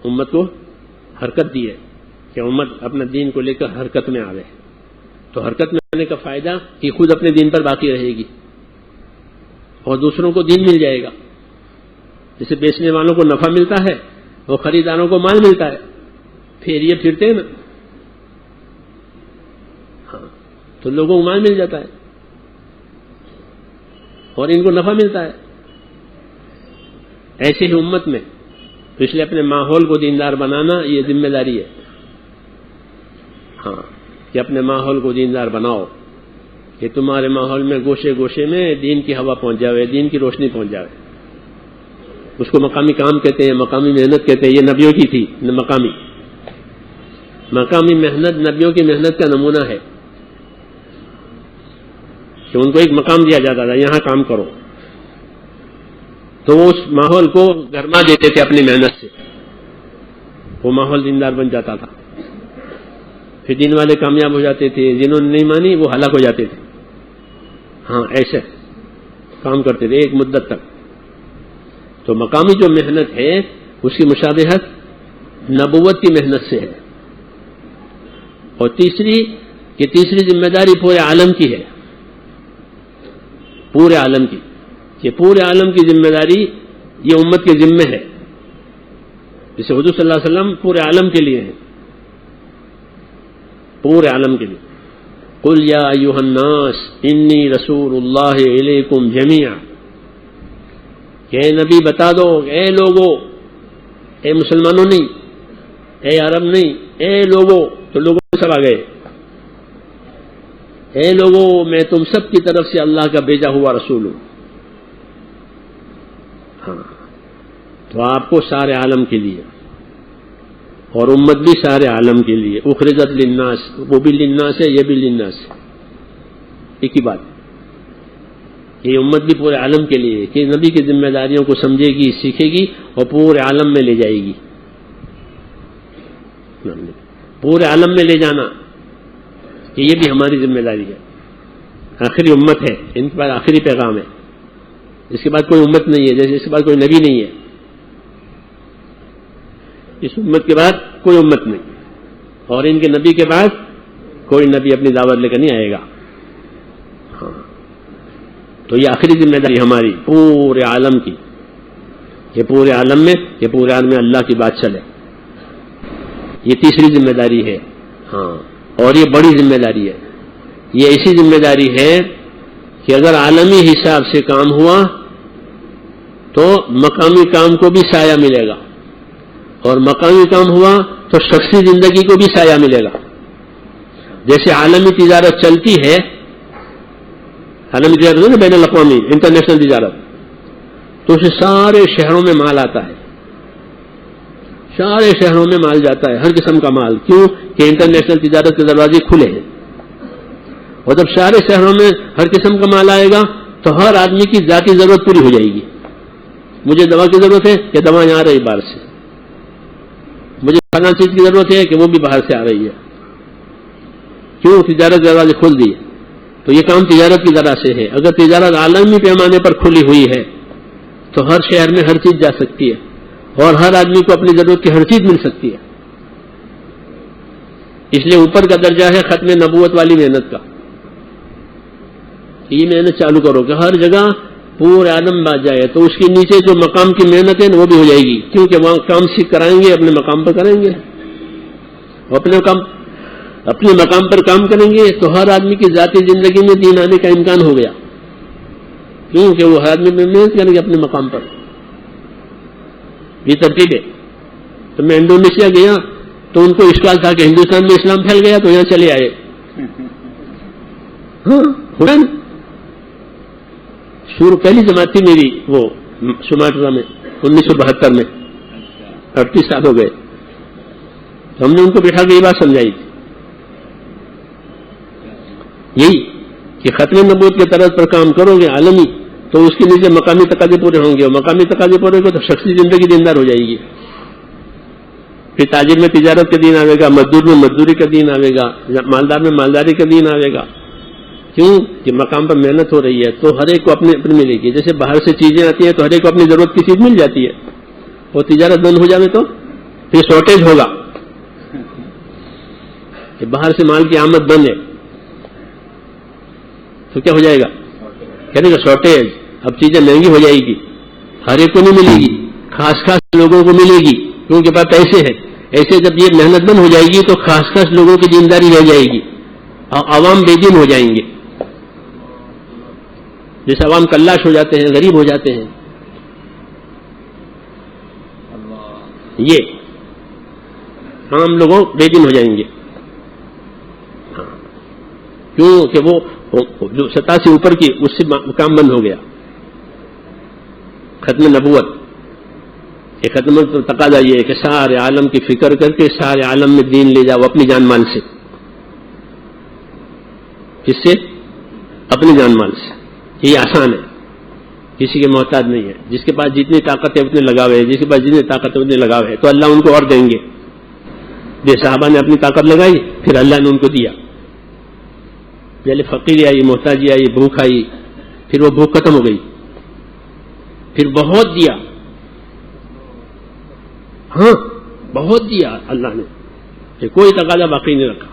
امت کو حرکت دی ہے کہ امت اپنا دین کو لے کر حرکت میں آوے. تو حرکت میں آنے کا فائدہ کہ خود اپنے دین پر باقی رہے گی اور دوسروں کو دین مل جائے گا. جسے بیچنے والوں کو نفع ملتا ہے, وہ خریداروں کو مال ملتا ہے, پھر یہ پھرتے ہیں نا. ہاں, تو لوگوں کو مال مل جاتا ہے اور ان کو نفع ملتا ہے. ایسے ہی امت میں تو اس لیے اپنے ماحول کو دیندار بنانا یہ ذمہ داری ہے. ہاں, کہ اپنے ماحول کو دیندار بناؤ, کہ تمہارے ماحول میں گوشے گوشے میں دین کی ہوا پہنچ جاوے, دین کی روشنی پہنچ جاوے. اس کو مقامی کام کہتے ہیں, مقامی محنت کہتے ہیں. یہ نبیوں کی تھی, مقامی محنت نبیوں کی محنت کا نمونہ ہے کہ ان کو ایک مقام دیا جاتا تھا, یہاں کام کرو, تو وہ اس ماحول کو گرما دیتے تھے اپنی محنت سے, وہ ماحول دیندار بن جاتا تھا. پھر دین والے کامیاب ہو جاتے تھے, جنہوں نے نہیں مانی وہ ہلاک ہو جاتے تھے. ہاں, ایسے کام کرتے تھے ایک مدت تک. تو مقامی جو محنت ہے اس کی مشابہت نبوت کی محنت سے ہے. اور تیسری ذمہ داری پورے عالم کی ہے, پورے عالم کی, کہ پورے عالم کی ذمہ داری یہ امت کے ذمہ ہے. جیسے حضور صلی اللہ علیہ وسلم پورے عالم کے لیے ہیں, پورے عالم کے لیے. قل یا ایھا الناس انی رسول اللہ الیکم جمیعا, کہ اے نبی بتا دو, اے لوگو, اے مسلمانوں نہیں, اے عرب نہیں, اے لوگو, تو لوگوں سب آ گئے. اے لوگو, میں تم سب کی طرف سے اللہ کا بھیجا ہوا رسول ہوں. ہاں, تو آپ کو سارے عالم کے لیے, اور امت بھی سارے عالم کے لیے. اخرجت للناس, وہ بھی للناس ہے, یہ بھی للناس ہے, ایک ہی بات. یہ امت بھی پورے عالم کے لیے, کہ نبی کی ذمہ داریوں کو سمجھے گی, سیکھے گی اور پورے عالم میں لے جائے گی. پورے عالم میں لے جانا, کہ یہ بھی ہماری ذمہ داری ہے. آخری امت ہے, ان کے بعد آخری پیغام ہے. اس کے بعد کوئی امت نہیں ہے, جیسے اس کے بعد کوئی نبی نہیں ہے, اس امت کے بعد کوئی امت نہیں. اور ان کے نبی کے بعد کوئی نبی اپنی دعوت لے کر نہیں آئے گا. ہاں تو یہ آخری ذمہ داری ہماری پورے عالم کی، یہ پورے عالم میں اللہ کی بات چلے، یہ تیسری ذمہ داری ہے. ہاں اور یہ بڑی ذمہ داری ہے. یہ ایسی ذمہ داری ہے کہ اگر عالمی حساب سے کام ہوا تو مقامی کام کو بھی سایہ ملے گا، اور مقامی کام ہوا تو شخصی زندگی کو بھی سایہ ملے گا. جیسے عالمی تجارت چلتی ہے، عالمی تجارت ہے نا، بین الاقوامی انٹرنیشنل تجارت، تو اسے سارے شہروں میں مال آتا ہے، سارے شہروں میں مال جاتا ہے، ہر قسم کا مال. کیوں کہ انٹرنیشنل تجارت کے دروازے کھلے ہیں. اور جب سارے شہروں میں ہر قسم کا مال آئے گا تو ہر آدمی کی ذاتی ضرورت پوری ہو جائے گی. مجھے دوا کی ضرورت ہے کہ دوا یہاں آ رہی باہر سے، مجھے فلاں چیز کی ضرورت ہے کہ وہ بھی باہر سے آ رہی ہے. کیوں؟ تجارت کے دروازے کھول دیے. تو یہ کام تجارت کی طرح سے ہے. اگر تجارت عالمی پیمانے پر کھلی ہوئی ہے تو ہر شہر میں ہر چیز جا سکتی ہے، اور ہر آدمی کو اپنی ضرورت کی ہر چیز مل سکتی ہے. اس لیے اوپر کا درجہ ہے ختم نبوت والی محنت کا. یہ محنت چالو کرو کہ ہر جگہ پورے عالم میں آ جائے، تو اس کے نیچے جو مقام کی محنت ہے وہ بھی ہو جائے گی. کیونکہ وہاں کام سیکھ کرائیں گے، اپنے مقام پر کریں گے، اپنے مقام پر کام کریں گے تو ہر آدمی کی ذاتی زندگی میں دین آنے کا امکان ہو گیا. کیونکہ وہ ہر آدمی میں محنت کریں گے اپنے مقام پر. یہ ترتیب ہے. تو میں انڈونیشیا گیا تو ان کو اشکال تھا کہ ہندوستان میں اسلام پھیل گیا تو یہاں چلے آئے. ہاں ہوا نا. شروع پہلی جماعت تھی میری وہ سماٹرا میں 1972 میں، 38 سال ہو گئے. تو ہم نے ان کو بٹھا کے یہ بات سمجھائی تھی، یہی کہ ختم نبوت کے طرز پر کام کرو گے عالمی تو اس کے نیچے مقامی تقاضے پورے ہوں گے، اور مقامی تقاضے پورے ہوں گے تو شخصی زندگی دیندار ہو جائے گی. پھر تاجر میں تجارت کا دین آئے گا، مزدور میں مزدوری کا دین آئے گا، مالدار میں مالداری کا دین آئے گا. کیوں کہ مقام پر محنت ہو رہی ہے تو ہر ایک کو اپنے ملے گی. جیسے باہر سے چیزیں آتی ہیں تو ہر ایک کو اپنی ضرورت کی چیز مل جاتی ہے، اور تجارت بند ہو جائے تو پھر شارٹیج ہوگا کہ باہر سے مال کی آمد بند ہے تو کیا ہو جائے گا؟ کہنے کا شارٹیج. اب چیزیں مہنگی ہو جائے گی، ہر ایک کو نہیں ملے گی، خاص لوگوں کو ملے گی کیونکہ پاس پیسے ہے. ایسے جب یہ محنت بند ہو جائے گی تو خاص لوگوں کی دینداری رہ جائے گی اور عوام بے دین ہو جائیں گے. جیسے عوام کلاش ہو جاتے ہیں، غریب ہو جاتے ہیں. یہ عام لوگوں بے دین ہو جائیں گے. کیوں کہ وہ جو سطح سے اوپر کی اس سے کام بند ہو گیا. ختم نبوت یہ ختم تقاضا یہ ہے کہ سارے عالم کی فکر کر کے سارے عالم میں دین لے جاؤ اپنی جان مال سے. کس سے؟ اپنی جان مال سے. یہ آسان ہے، کسی کے محتاج نہیں ہے. جس کے پاس جتنی طاقت ہے اتنے لگاوے ہے، جس کے پاس جتنی طاقت ہے اتنے لگاوے ہے، تو اللہ ان کو اور دیں گے. جیسے صحابہ نے اپنی طاقت لگائی پھر اللہ نے ان کو دیا. پہلے فقیری آئی، محتاجی آئی، بھوک آئی، پھر وہ بھوک ختم ہو گئی، پھر بہت دیا. ہاں بہت دیا اللہ نے، کہ کوئی تقاضا باقی نہیں رکھا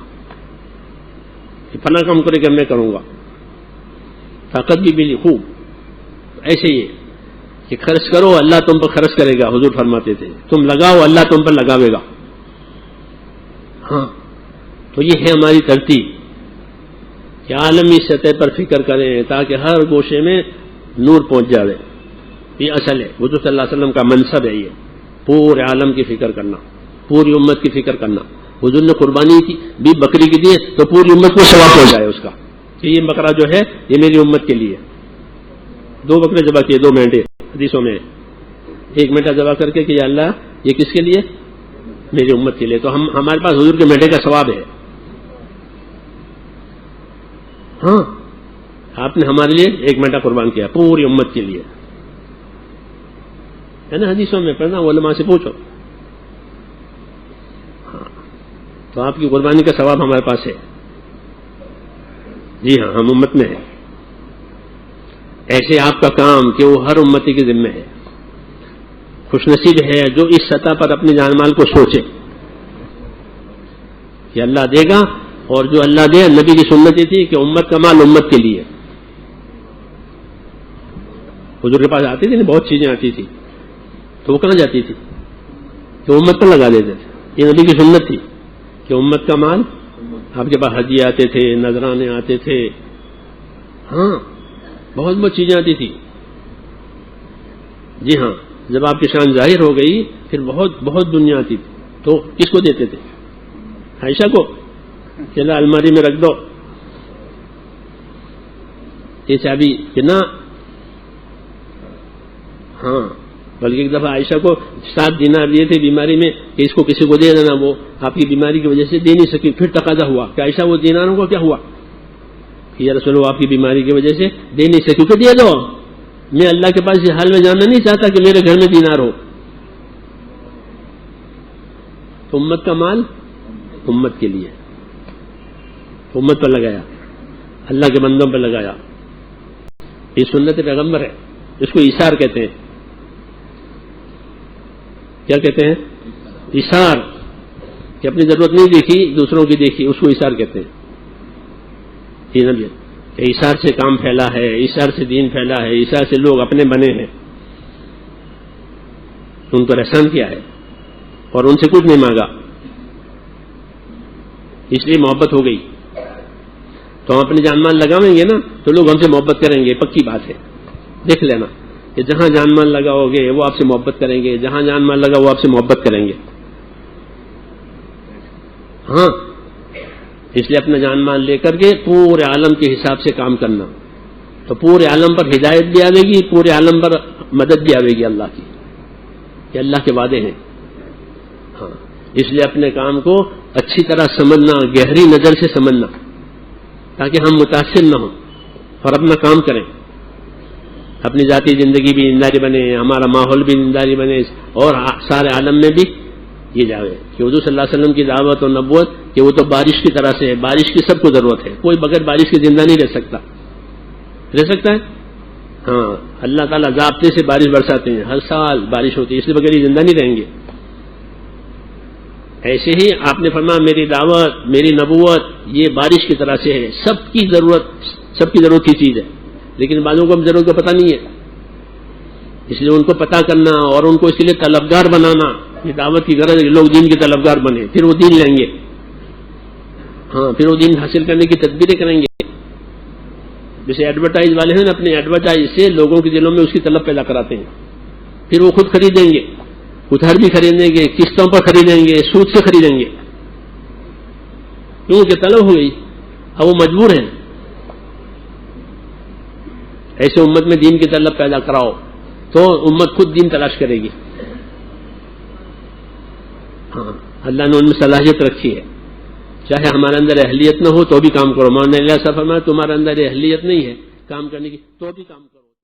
کہ فلاں کام کرے کہ میں کروں گا. طاقت بھی ملی خوب. ایسے ہی کہ خرچ کرو اللہ تم پر خرچ کرے گا. حضور فرماتے تھے تم لگاؤ اللہ تم پر لگاوے گا. ہاں تو یہ ہے ہماری ترتیب کہ عالمی سطح پر فکر کریں تاکہ ہر گوشے میں نور پہنچ جائے. یہ اصل ہے حضور صلی اللہ علیہ وسلم کا منصب ہے. یہ پورے عالم کی فکر کرنا، پوری امت کی فکر کرنا. حضور نے قربانی کی بھی بکری کی دی تو پوری امت کو ثواب ہو جائے اس کا کہ یہ بکرا جو ہے یہ میری امت کے لیے. 2 بکرے ذبح کیے، 2 مینڈے حدیثوں میں. 1 مینڈا ذبح کر کے کہ یا اللہ یہ کس کے لیے؟ میری امت کے لیے. تو ہمارے پاس حضور کے مینڈے کا ثواب ہے. ہاں آپ نے ہمارے لیے 1 مینڈا قربان کیا پوری امت کے لیے، ہے نا؟ حدیثوں میں پڑھنا، علماء سے پوچھو. ہاں تو آپ کی قربانی کا ثواب ہمارے پاس ہے. جی ہاں ہم امت میں ہیں. ایسے آپ کا کام کہ وہ ہر امتی کے ذمہ ہے. خوش نصیب ہے جو اس سطح پر اپنے جان مال کو سوچے کہ اللہ دے گا، اور جو اللہ دے، نبی کی سنت یہ تھی کہ امت کا مال امت کے لیے. حضور کے پاس آتی تھی نا، بہت چیزیں آتی تھی، تو وہ کہاں جاتی تھی؟ کہ امت پر لگا دیتے تھے. یہ نبی کی سنت تھی کہ امت کا مال. آپ کے پاس ہدیے آتے تھے، نذرانے آتے تھے، ہاں بہت بہت چیزیں آتی تھی. جی ہاں، جب آپ کی شان ظاہر ہو گئی پھر بہت بہت دنیا آتی تھی. تو کس کو دیتے تھے؟ عائشہ کو، چلا الماری میں رکھ دو یہ چابی، کہ نہ. ہاں، بلکہ ایک دفعہ عائشہ کو 7 دینار دیے تھے بیماری میں کہ اس کو کسی کو دے دینا، وہ آپ کی بیماری کی وجہ سے دے نہیں سکی. پھر تقاضا ہوا کہ عائشہ وہ دیناروں کو کیا ہوا؟ کہ یا رسول اللہ آپ کی بیماری کی وجہ سے دے نہیں سکی، تو دے دو. میں اللہ کے پاس یہ حال میں جاننا نہیں چاہتا کہ میرے گھر میں دینار ہو. تو امت کا مال امت کے لیے، امت پر لگایا، اللہ کے بندوں پر لگایا. یہ سنت پیغمبر ہے، اس کو ایثار کہتے ہیں. کیا کہتے ہیں؟ ایثار. کہ اپنی ضرورت نہیں دیکھی، دوسروں کی دیکھی، اس کو ایثار کہتے ہیں. یہ نبی کہ ایثار سے کام پھیلا ہے، ایثار سے دین پھیلا ہے، ایثار سے لوگ اپنے بنے ہیں. ان کو احسان کیا ہے اور ان سے کچھ نہیں مانگا، اس لیے محبت ہو گئی. تو ہم اپنی جان مال لگاویں گے نا تو لوگ ہم سے محبت کریں گے، پکی بات ہے. دیکھ لینا کہ جہاں جان مال لگاؤ گے وہ آپ سے محبت کریں گے، جہاں جان مال لگا وہ آپ سے محبت کریں گے. ہاں، اس لیے اپنا جان مال لے کر کے پورے عالم کے حساب سے کام کرنا، تو پورے عالم پر ہدایت بھی آئے گی، پورے عالم پر مدد بھی آئے گی اللہ کی. یہ اللہ کے وعدے ہیں. ہاں، اس لیے اپنے کام کو اچھی طرح سمجھنا، گہری نظر سے سمجھنا، تاکہ ہم متاثر نہ ہوں اور اپنا کام کریں. اپنی ذاتی زندگی بھی زنداری بنے، ہمارا ماحول بھی زنداری بنے، اور سارے عالم میں بھی یہ جاوے کہ حضور صلی اللہ علیہ وسلم کی دعوت اور نبوت کہ وہ تو بارش کی طرح سے ہے. بارش کی سب کو ضرورت ہے، کوئی بغیر بارش کے زندہ نہیں رہ سکتا. رہ سکتا ہے؟ ہاں، اللہ تعالیٰ ضابطے سے بارش برساتے ہیں، ہر سال بارش ہوتی ہے، اس لیے بغیر یہ زندہ نہیں رہیں گے. ایسے ہی آپ نے فرمایا میری دعوت، میری نبوت یہ بارش کی طرح سے ہے، سب کی ضرورت کی چیز ہے. لیکن بعضوں کو ضرورت کا پتہ نہیں ہے، اس لیے ان کو پتہ کرنا اور ان کو اس کے لیے طلبگار بنانا. یہ دعوت کی غرض ہے کہ لوگ دین کے طلبگار بنے، پھر وہ دین لیں گے. ہاں، پھر وہ دین حاصل کرنے کی تدبیریں کریں گے. جیسے ایڈورٹائز والے ہیں نا، اپنے ایڈورٹائز سے لوگوں کے دلوں میں اس کی طلب پیدا کراتے ہیں، پھر وہ خود خریدیں گے، ادھر بھی خریدیں گے، قسطوں پر خریدیں گے، سود سے خریدیں گے، کیونکہ طلب ہو گئی، اب وہ مجبور ہیں. ایسے امت میں دین کی طلب پیدا کراؤ تو امت خود دین تلاش کرے گی. ہاں، اللہ نے ان میں صلاحیت رکھی ہے، چاہے ہمارے اندر اہلیت نہ ہو تو بھی کام کرو. مولانا علیہ صاحب فرمایا تمہارے اندر اہلیت نہیں ہے کام کرنے کی تو بھی کام کرو.